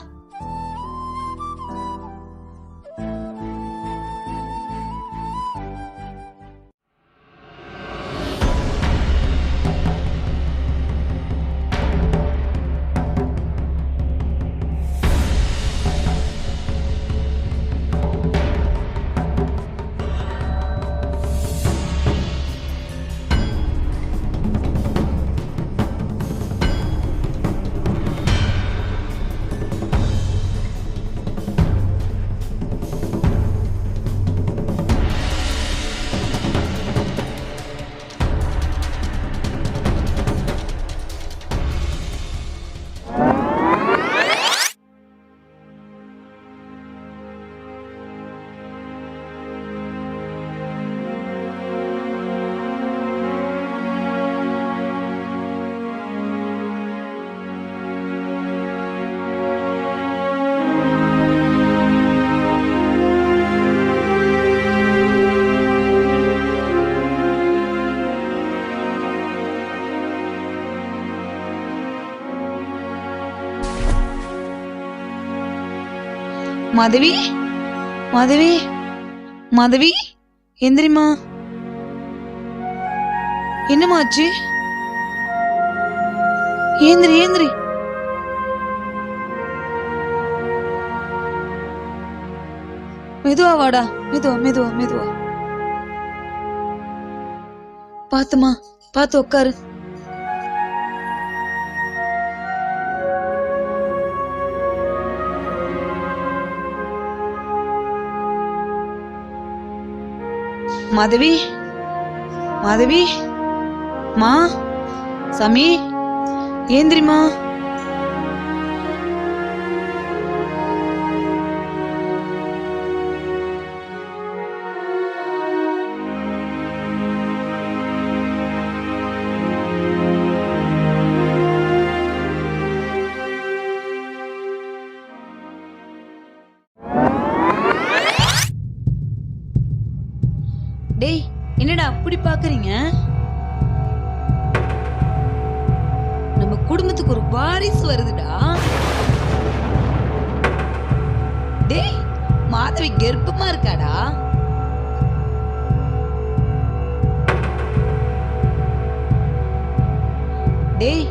மாதவி, மாதவி, மாதவி, எந்திரிமா. என்னமாச்சு? ஏந்திரி, ஏந்திரி. மெதுவா வாடா. மெதுவா, மெதுவா, மெதுவா. பாத்துமா, பாத்து உட்காரு. மாதவி, மாதவி, மா, சாமி, ஏந்திரிமா. டேய், என்னடா அப்படி பாக்குறீங்க? நம்ம குடும்பத்துக்கு ஒரு வாரிசு வருதுடா. டேய், மாதவி கர்ப்பமா இருக்காடா. டேய்,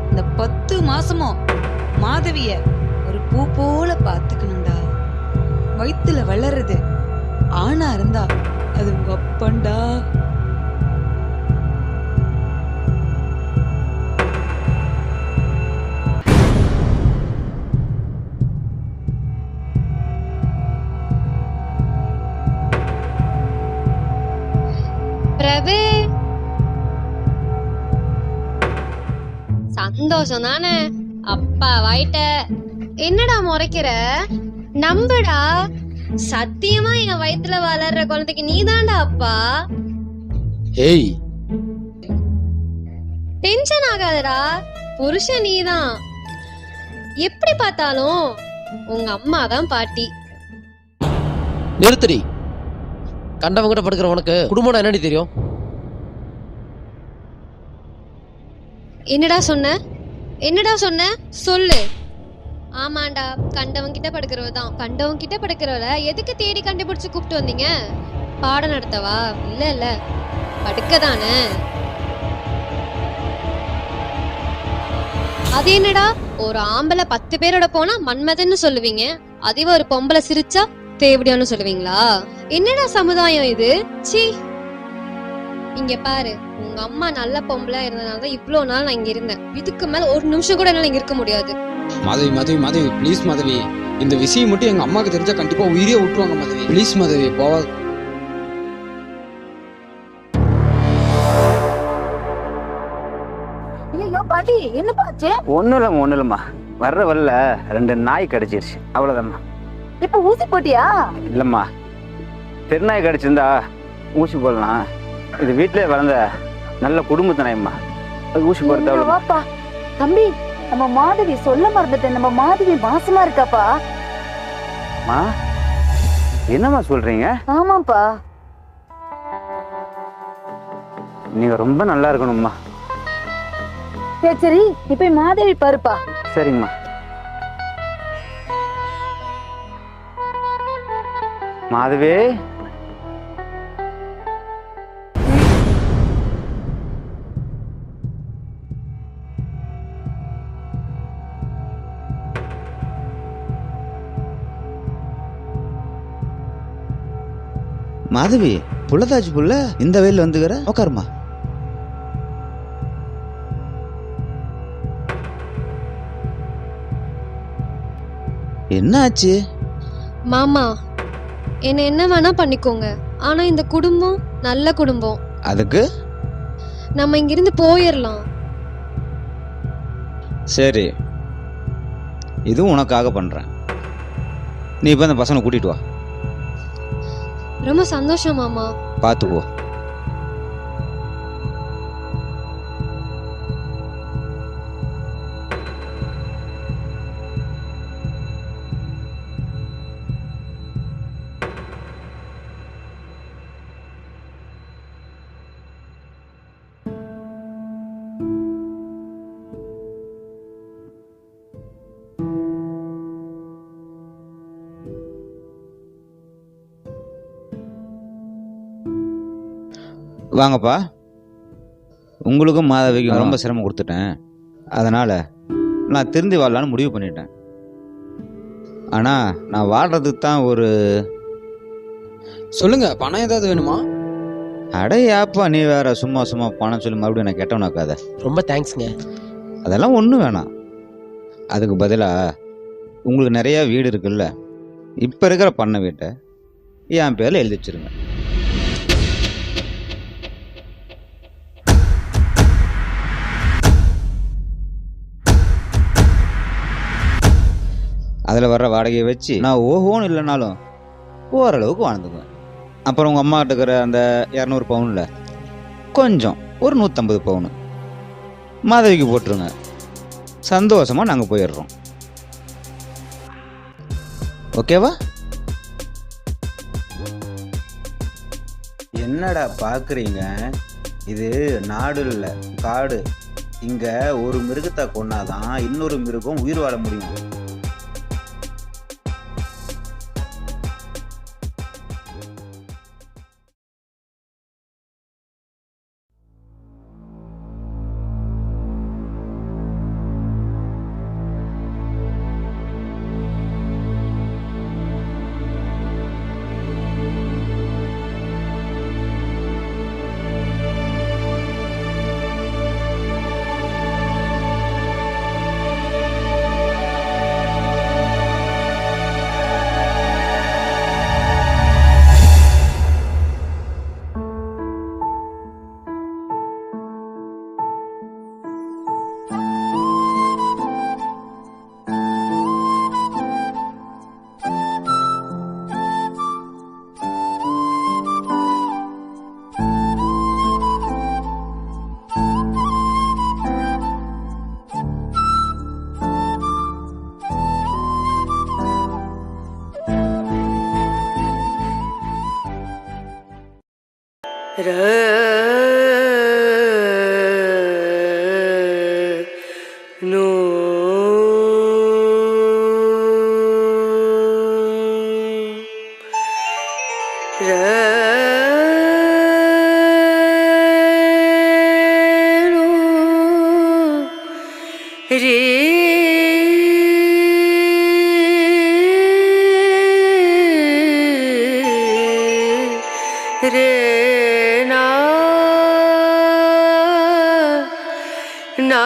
இந்த 10 மாசமும் மாதவிய ஒரு பூ போல பாத்துக்கணும்டா. வயித்துல வளருது ஆணா இருந்தா அது உங்க அப்பன்டா.
பிரபு, சந்தோஷம் தானே? அப்பா வாயிட்ட. என்னடா முறைக்கிற? நம்புடா. சத்தியமா என் வயித்துல வளர்ற குழந்தைக்கு நீதான்டா அப்பா.
ஏய்,
டென்ஷன் ஆகாதடா, புருஷன் நீதான். எப்படி பார்த்தாலும் உங்க அம்மா தான் பாட்டி.
நிறுத்தடி. கண்டவங்கிட்ட படுக்கிற உனக்கு குடும்பம் என்னடி தெரியும்?
என்னடா சொன்ன சொல்லு. ஆமாண்டா, கண்டவன் கிட்ட படுக்கிறவ தான். கண்டவன் கிட்ட படுக்கிறவள எதுக்கு தேடி கண்டுபிடிச்சு கூப்பிட்டு வந்தீங்க? பாடம் நடத்தவா? இல்ல படுக்கதானே. அது என்னடா, ஒரு ஆம்பளை 10 பேரோட போனா மன்மதன்னு சொல்லுவீங்க, அதுவே ஒரு பொம்பளை சிரிச்சா தேவடியான்னு சொல்லுவீங்களா? என்னடா சமுதாயம் இது? சீ. இங்க பாரு, உங்க அம்மா நல்ல பொம்பளை இருந்தனாலதான் இவ்வளவு நாள் நான் இங்க இருந்தேன். இதுக்கு மேல ஒரு நிமிஷம் கூட என்னால இங்க இருக்க முடியாது.
மாதவி ப்ளீஸ் மாதவி, இந்த விஷயம் மட்டும் எங்க அம்மாக்கு தெரிஞ்சா கண்டிப்பா உயிரே விட்டுருவாங்க மாதவி. ப்ளீஸ் மாதவி போவா.
ஐயோ பாட்டி, என்ன பாச்சு?
ஒன்றும் இல்லைம்மா, வர்ற வரல 2 நாய் கடிச்சிருச்சு, அவ்வளோதாம்மா.
இப்ப ஊசி போட்டியா?
இல்லைம்மா, தெருநாய் கடிச்சிருந்தா ஊசி போடலாம். இது வீட்டிலே வளர்ந்த நல்ல குடும்பத்து நாயம்மா, அது ஊசி போடுறது.
வாப்பா தம்பி, நம்ம மாதவி சொல்ல மறந்துட்டேன். நம்ம மாதவி மாசமா இருக்காப்பா.
என்னம்மா சொல்றீங்க?
ஆமாப்பா.
நீங்க ரொம்ப நல்லா இருக்கணும்மா.
சரி, இப்ப மாதவி பாருப்பா.
சரிங்கம்மா. மாதவி,
மாதவி, புள்ளதாச்சு புள்ள, இந்த வெயில வந்துக்கிற, உட்காருமா. என்ன ஆச்சு?
மாமா, என்ன வேணா பண்ணிக்கோங்க, ஆனா இந்த குடும்பம் நல்ல குடும்பம்.
அதுக்கு
நம்ம இங்கிருந்து போயிடலாம்.
சரி, இதுவும் உனக்காக பண்றேன். நீ இப்ப அந்த பசங்களை கூட்டிட்டு வா.
ரொம்ப சந்தோஷம் மாமா.
பார்த்து போ. வாங்கப்பா. உங்களுக்கும் மாதவிக்கும் ரொம்ப சிரமம் கொடுத்துட்டேன், அதனால நான் திருந்தி வாழலான்னு முடிவு பண்ணிட்டேன். ஆனா நான் வாழ்றதுக்கு தான் ஒரு...
சொல்லுங்க, பணம் ஏதாவது வேணுமா?
அடையாப்பா, நீ வேற சும்மா பணம் சொல்லி மறுபடியும் நான் கெட்டவனாக்காத.
ரொம்ப தேங்க்ஸ்ங்க.
அதெல்லாம் ஒன்றும் வேணாம். அதுக்கு பதிலாக உங்களுக்கு நிறைய வீடு இருக்குல்ல, இப்போ இருக்கிற பண்ண வீட்டை என் பேரில் எழுதி வச்சிருங்க. அதில் வர்ற வாடகையை வச்சு நான் ஓஹோன்னு இல்லைனாலும் ஓரளவுக்கு வாழ்ந்துக்குவேன். அப்புறம் உங்கள் அம்மா இருக்கிற அந்த 200 பவுனில் கொஞ்சம் ஒரு 150 பவுனு மாதவிக்கு போட்டுருங்க. சந்தோஷமாக நாங்கள் போயிடுறோம். ஓகேவா? என்னடா பார்க்குறீங்க? இது நாடு இல்லை, காடு. இங்கே ஒரு மிருகத்தை கொன்னாதான் இன்னொரு மிருகம் உயிர் வாழ முடியும்.
ना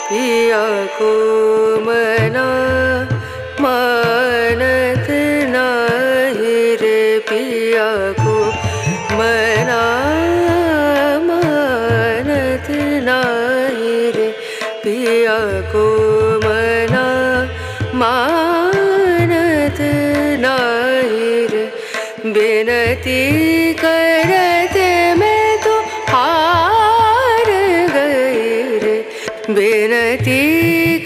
पिया को मना मानत नाही रे पिया को मना मानत नाही रे पिया को मना मानत नाही रे बिनती करते मैं तो हार गई रे बिनती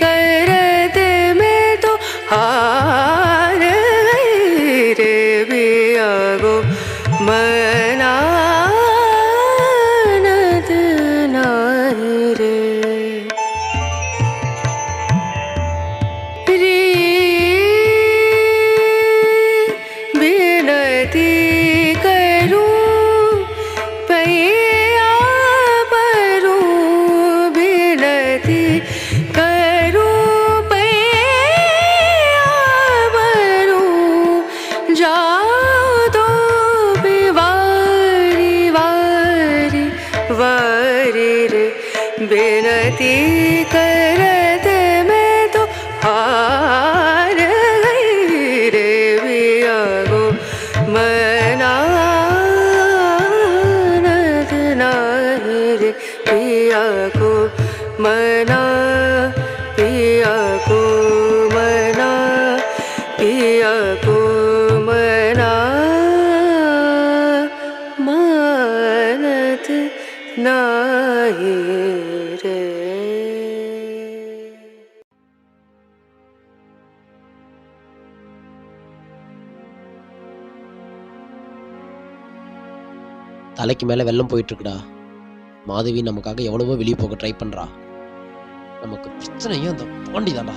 करते मैं तो हार गई रे पिया को मनानत नाही रे बिनती करूं पैया परूं बिनती करूं पैया परूं जाओ तो भी वारी वारी वारी रे बिनती करते मैं तो हार गई रे पिया को मनानत नाही रे पिया को मना पिया को मना पिया को मना मानत नाही रे
தலைக்கு மேலே வெள்ளம் போயிட்டு இருக்குடா. மாதவி நமக்காக எவ்வளவோ வெளியே போக ட்ரை பண்றா. நமக்கு பிரச்சனையும் அந்த பாண்டி தான்டா.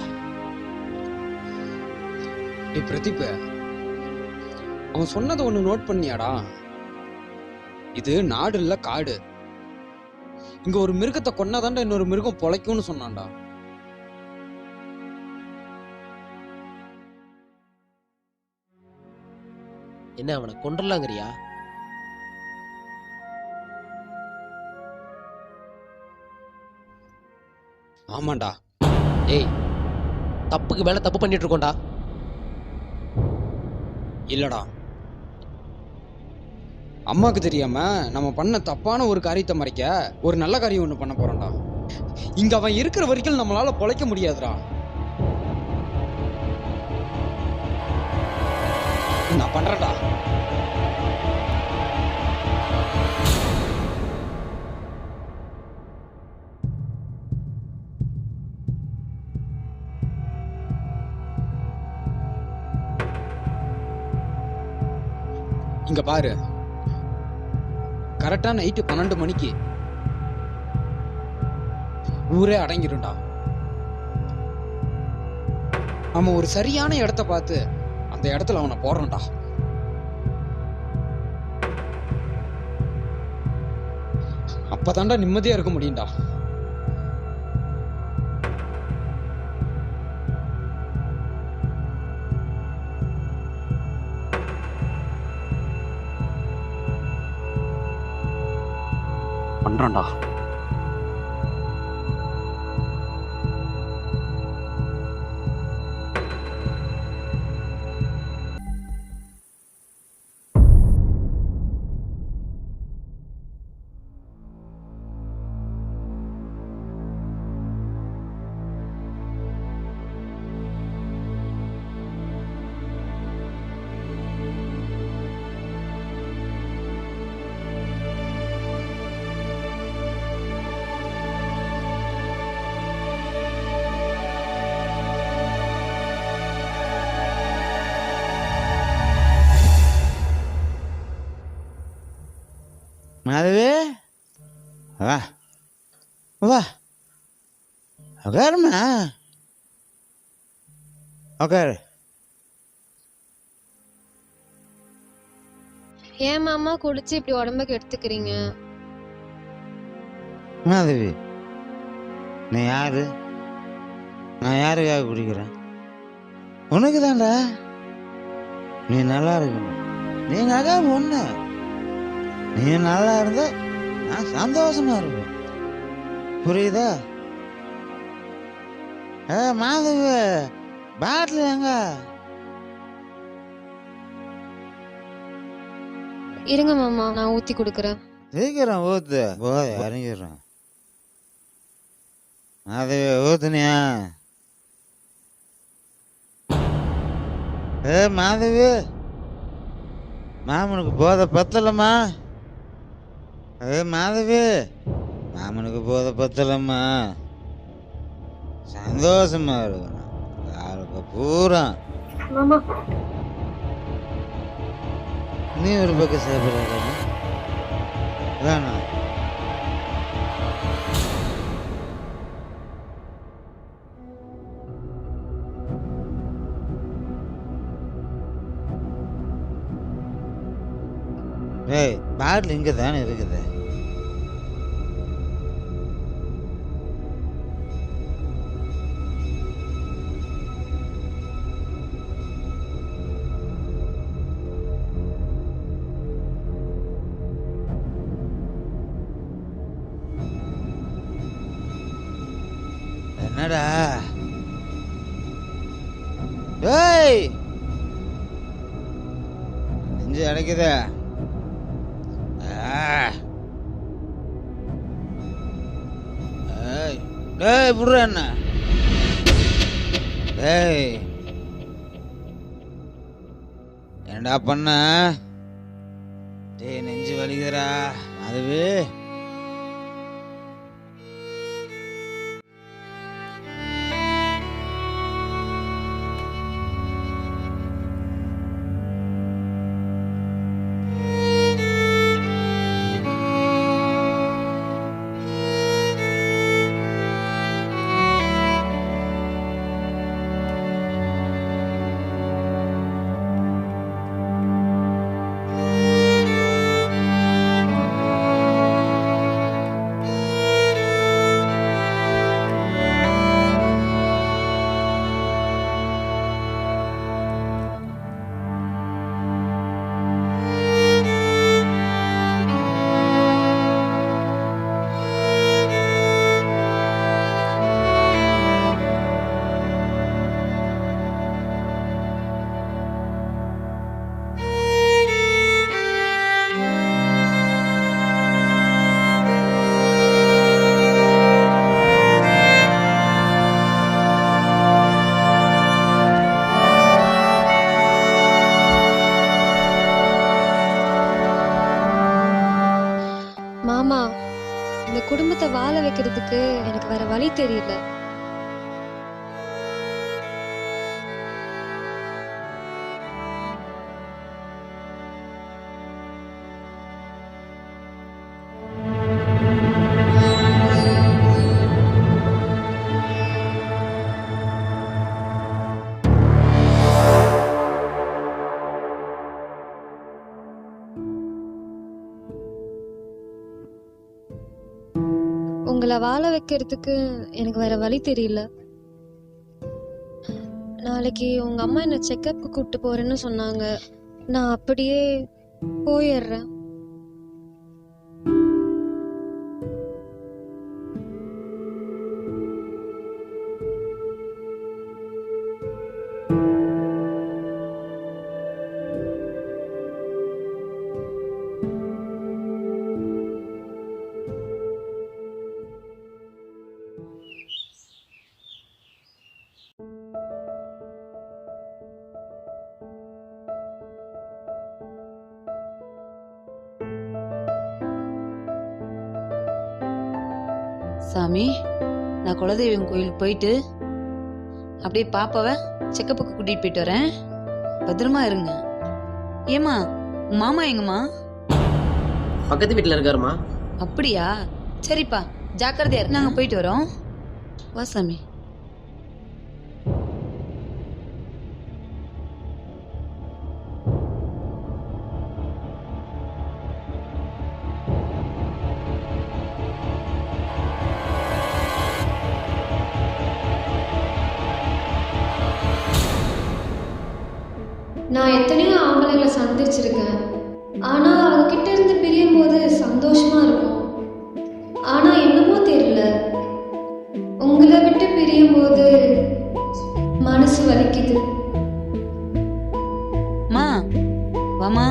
டேய் பிரதீப், அவன் சொன்னதை ஒன்று நோட் பண்ணியாடா? இது நாடு இல்ல காடு. இங்க ஒரு மிருகத்தை கொன்னாதாண்டா இன்னொரு மிருகம் பொழைக்கும்னு சொன்னான்டா.
என்ன அவனை கொன்றலாங்கிறியா?
ஆமாண்டா.
ஏய், தப்புக்கு மேல தப்பு பண்ணிட்டு இருக்கோம்டா.
இல்லடா, அம்மாக்கு தெரியாம நம்ம பண்ண தப்பான ஒரு காரியத்தை மறைக்க ஒரு நல்ல காரியம் ஒண்ணு பண்ண போறோம்டா. இங்க அவன் இருக்கிற வரைக்கும் நம்மளால பொழைக்க முடியாதுடா. நான் பண்றேன்டா. இங்க பாரு, கரெக்டா நைட்டு 12 மணிக்கு ஊரே அடங்கிடும்டா. நம்ம ஒரு சரியான இடத்த பார்த்து அந்த இடத்துல அவனை போடுறோம்டா. அப்பதான்டா நிம்மதியா இருக்க முடியும்டா. பண்றேன்டா.
மாதவி, வா வா உட்காருமா, உட்காரு.
ஏன் மாமா குடிச்சு இப்படி உடம்புக்கு எடுத்துக்கிறீங்க?
மாதவி, நீ யாரு? நான் யாருக்காக குடிக்கிறேன்? உனக்கு தான்டா. நீ நல்லா இருக்கணும். நீ நகை பொண்ணு. நீ நல்லா இருந்த நான் சந்தோஷமா இருப்பேன். புரியுதா? மாதவி, பாட்டில் எங்க?
இருங்க மாமா, நான் ஊத்தி கொடுக்கறேன்.
சீக்கிரம் ஊத்து, போத இறங்கிடுறேன். மாதவி, ஊத்துனியா? மாதவி, மாமனுக்கு போத பத்தலம்மா. மாதவி, மாமனுக்கு போத பத்தலம்மா. சந்தோஷமா இருக்கணும் காலுக்கு பூரா. நீ ஒரு பக்கம் சாப்பிட வேணாம். ஏய், பாட்டில் இங்கே தானே இருக்குது. என்னடா? ஏய், நெஞ்சு அடைக்குதா? டேய், புடுற என்ன? டேய், என்னடா பண்ண? டேய், நெஞ்சு வலிக்குதுடா. அதுவே
மாமா, இந்த குடும்பத்தை வாழ வைக்கிறதுக்கு எனக்கு வேற வழி தெரியல. உங்களை வாழ வைக்கிறதுக்கு எனக்கு வேற வழி தெரியல. நாளைக்கு உங்க அம்மா என்ன செக்கப்க்கு கூப்பிட்டு போறேன்னு சொன்னாங்க. நான் அப்படியே போயிடுறேன்.
சாமி, நான் குலதெய்வம் கோயிலுக்கு போயிட்டு அப்படியே பாப்பாவை செக்கப்புக்கு கூட்டிட்டு போயிட்டு வரேன். பத்திரமா இருங்க. ஏமா, உங்க மாமா எங்கம்மா?
பக்கத்து வீட்டுல இருக்காருமா.
அப்படியா? சரிப்பா, ஜாக்கிரதையா இரு. நாங்க போயிட்டு வரோம். வா சாமி.
நான் எத்தனையோ ஆம்பளைங்களை சந்திச்சிருக்கேன். ஆனா அவங்க கிட்ட இருந்து பிரியும் போது சந்தோஷமா இருக்கும். ஆனா என்னமோ தெரியல, உங்களை விட்டு பிரியும் போது மனசு வலிக்குது.
மா வாமா.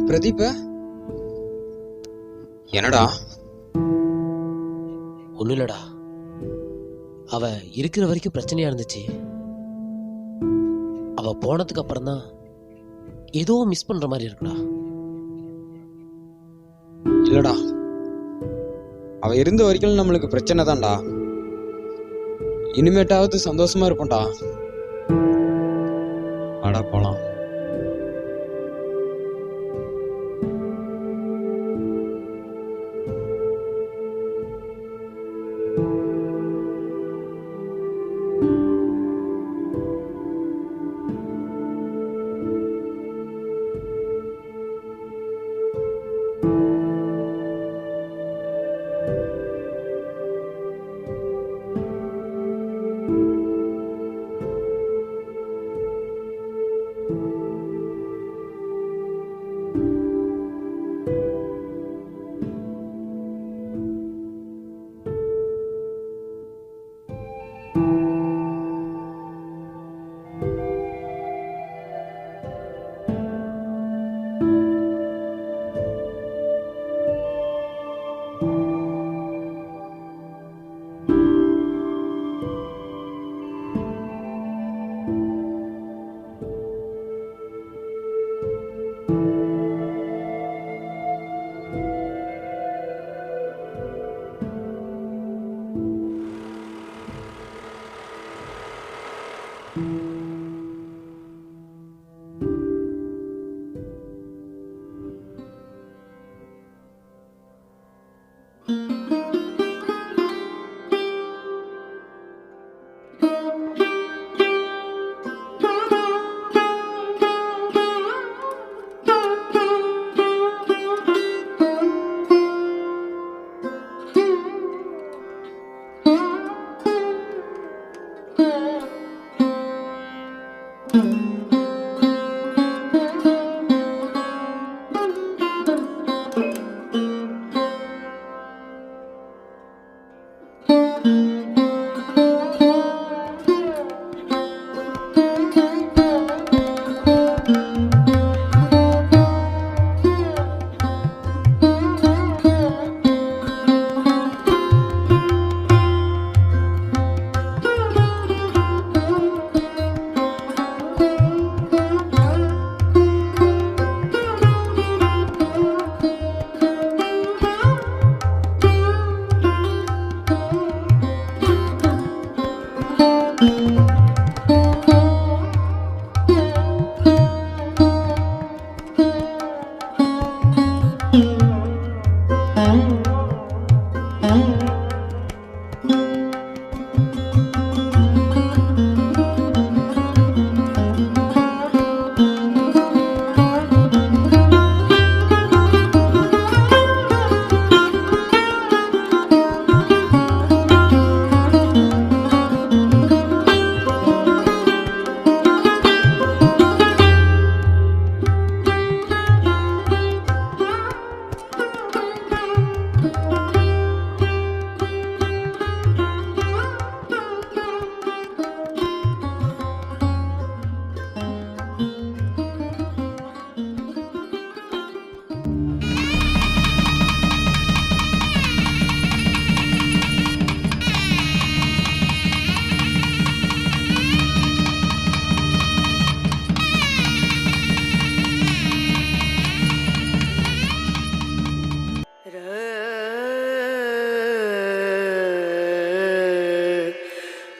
பிரதீப, என்னடா?
ஒண்ணும் இல்லடா, அவ இருக்கிற வரைக்கும் பிரச்சனையா இருந்துச்சு. அவ போனதுக்கு அப்புறம் தான் ஏதோ மிஸ் பண்ற மாதிரி இருக்குடா.
இல்லடா, அவ இருந்த வரைக்கும் நம்மளுக்கு பிரச்சனை தான்டா. இனிமேட்டாவது சந்தோஷமா இருப்போம்டா. அடா போலாம்.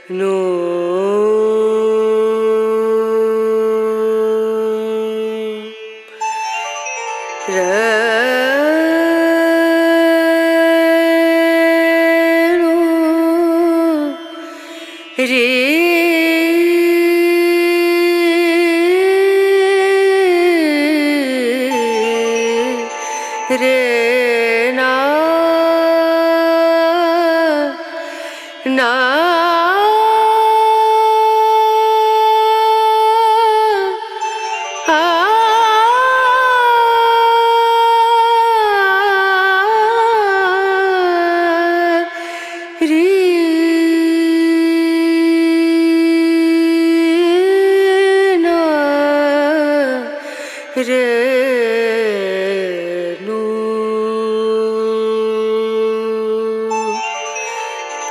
நோ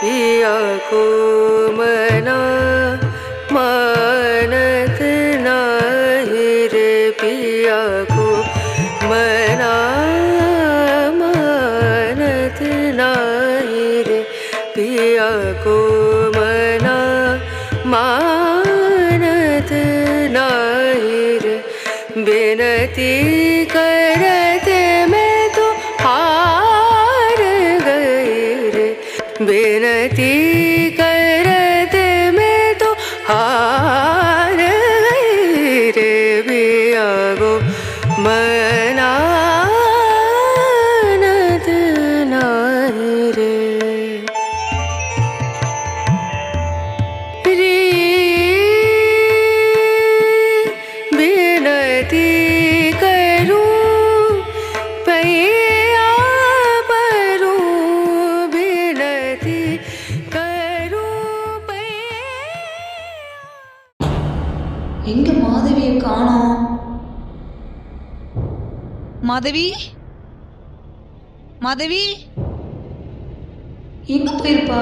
पिया को मना मानत नाही रे पिया को मना मानत नाही रे पिया को मना मानत नाही रे बिनती करते मैं तो हार गई रे बिनती करते मैं तो हार गई रे पिया को मनानत नाही रे बिनती करूं पैया परूं बिनती करूं
எங்க மாதவிய காணோம்? மாதவி மாதவி எங்க போயிருப்பா?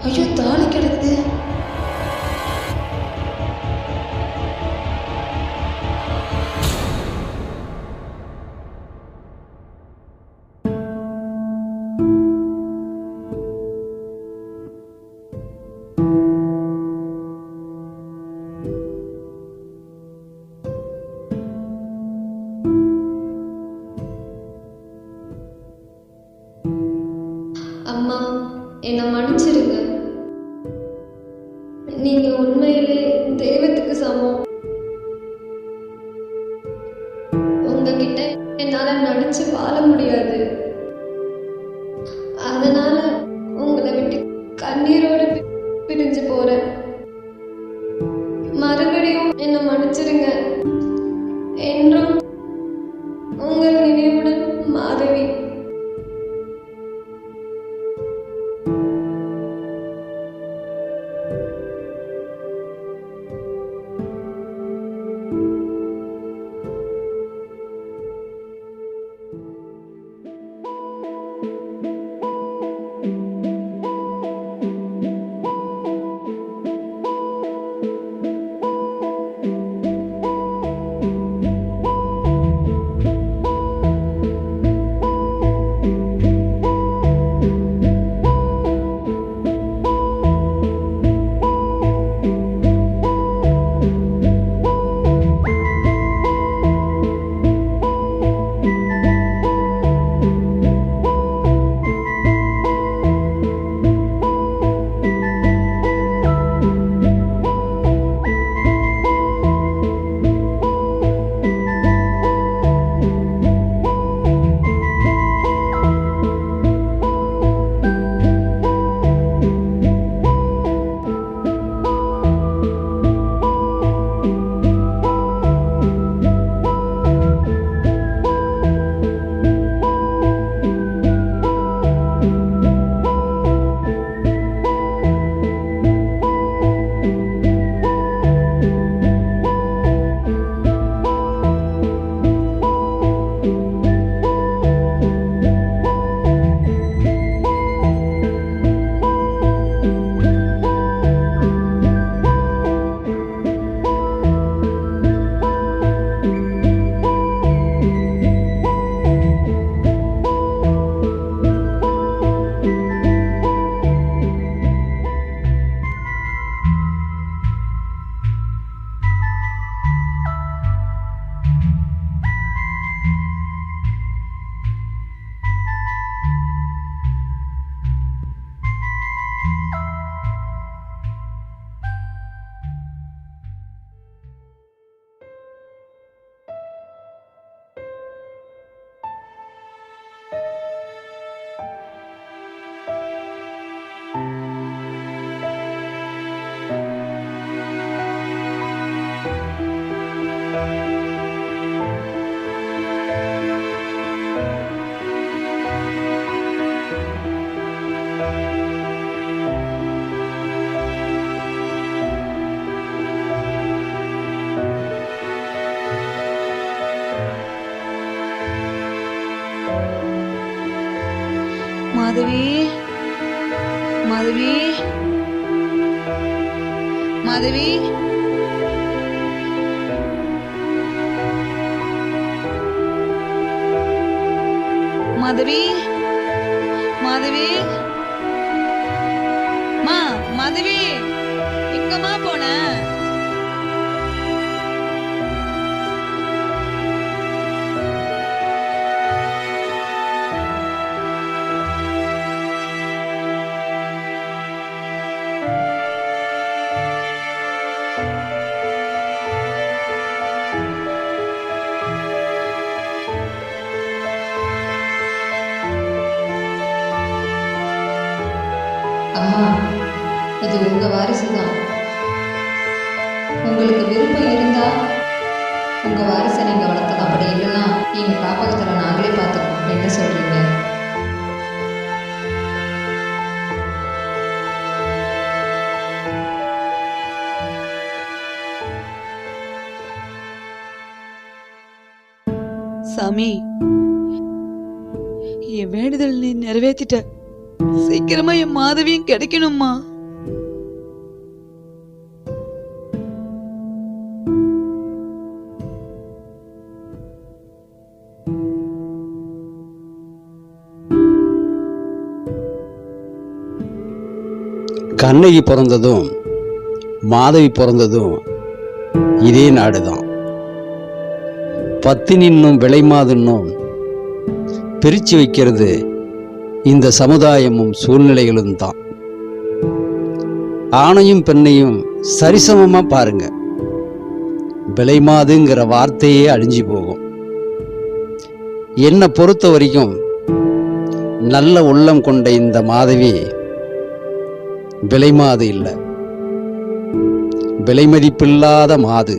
ஐயோ தாலி கிடக்குது.
அம்மா என்னை மன்னிச்சிருங்க. நீங்க உண்மையிலே தெய்வத்துக்கு சமம். உங்ககிட்ட என்னால நடிச்சு வாழ முடியாது. அதனால உங்களை விட்டு கண்ணீரோட பிரிஞ்சு போறேன். மறுபடியும் என்னை மன்னிச்சிருங்க. என்றும் உங்கள் நினைவுடன் மாதவி.
மாதவி மாதவி மாதவி மாதவி மாதவி மாதவி எங்கம்மா போன?
அம்மா, இது உங்க வாரிசு தான். உங்களுக்கு விருப்பம் இருந்தா உங்க வாரிசை நீங்க வளர்த்தலாம். அப்படி இல்லைன்னா எங்க காப்பகத்துல நாங்களே பார்த்துக்கோம். என்ன சொல்றீங்க?
சாமி, என் வேண்டுதல் நீ நிறைவேற்றிட்ட. சீக்கிரமா என் மாதவியும் கிடைக்கணும்மா.
கண்ணகி பிறந்ததும் மாதவி பிறந்ததும் இதே நாடுதான். பத்தினின்னும் விலைமாதுன்னும் பிரிச்சு வைக்கிறது இந்த சமுதாயமும் சூழ்நிலைகளும் தான். ஆணையும் பெண்ணையும் சரிசமமா பாருங்க. விலைமாதுங்கிற வார்த்தையே அழிஞ்சு போகும். என்னை பொறுத்த வரைக்கும் நல்ல உள்ளம் கொண்ட இந்த மாதவி விலைமாது இல்லை, விலைமதிப்பில்லாத மாது.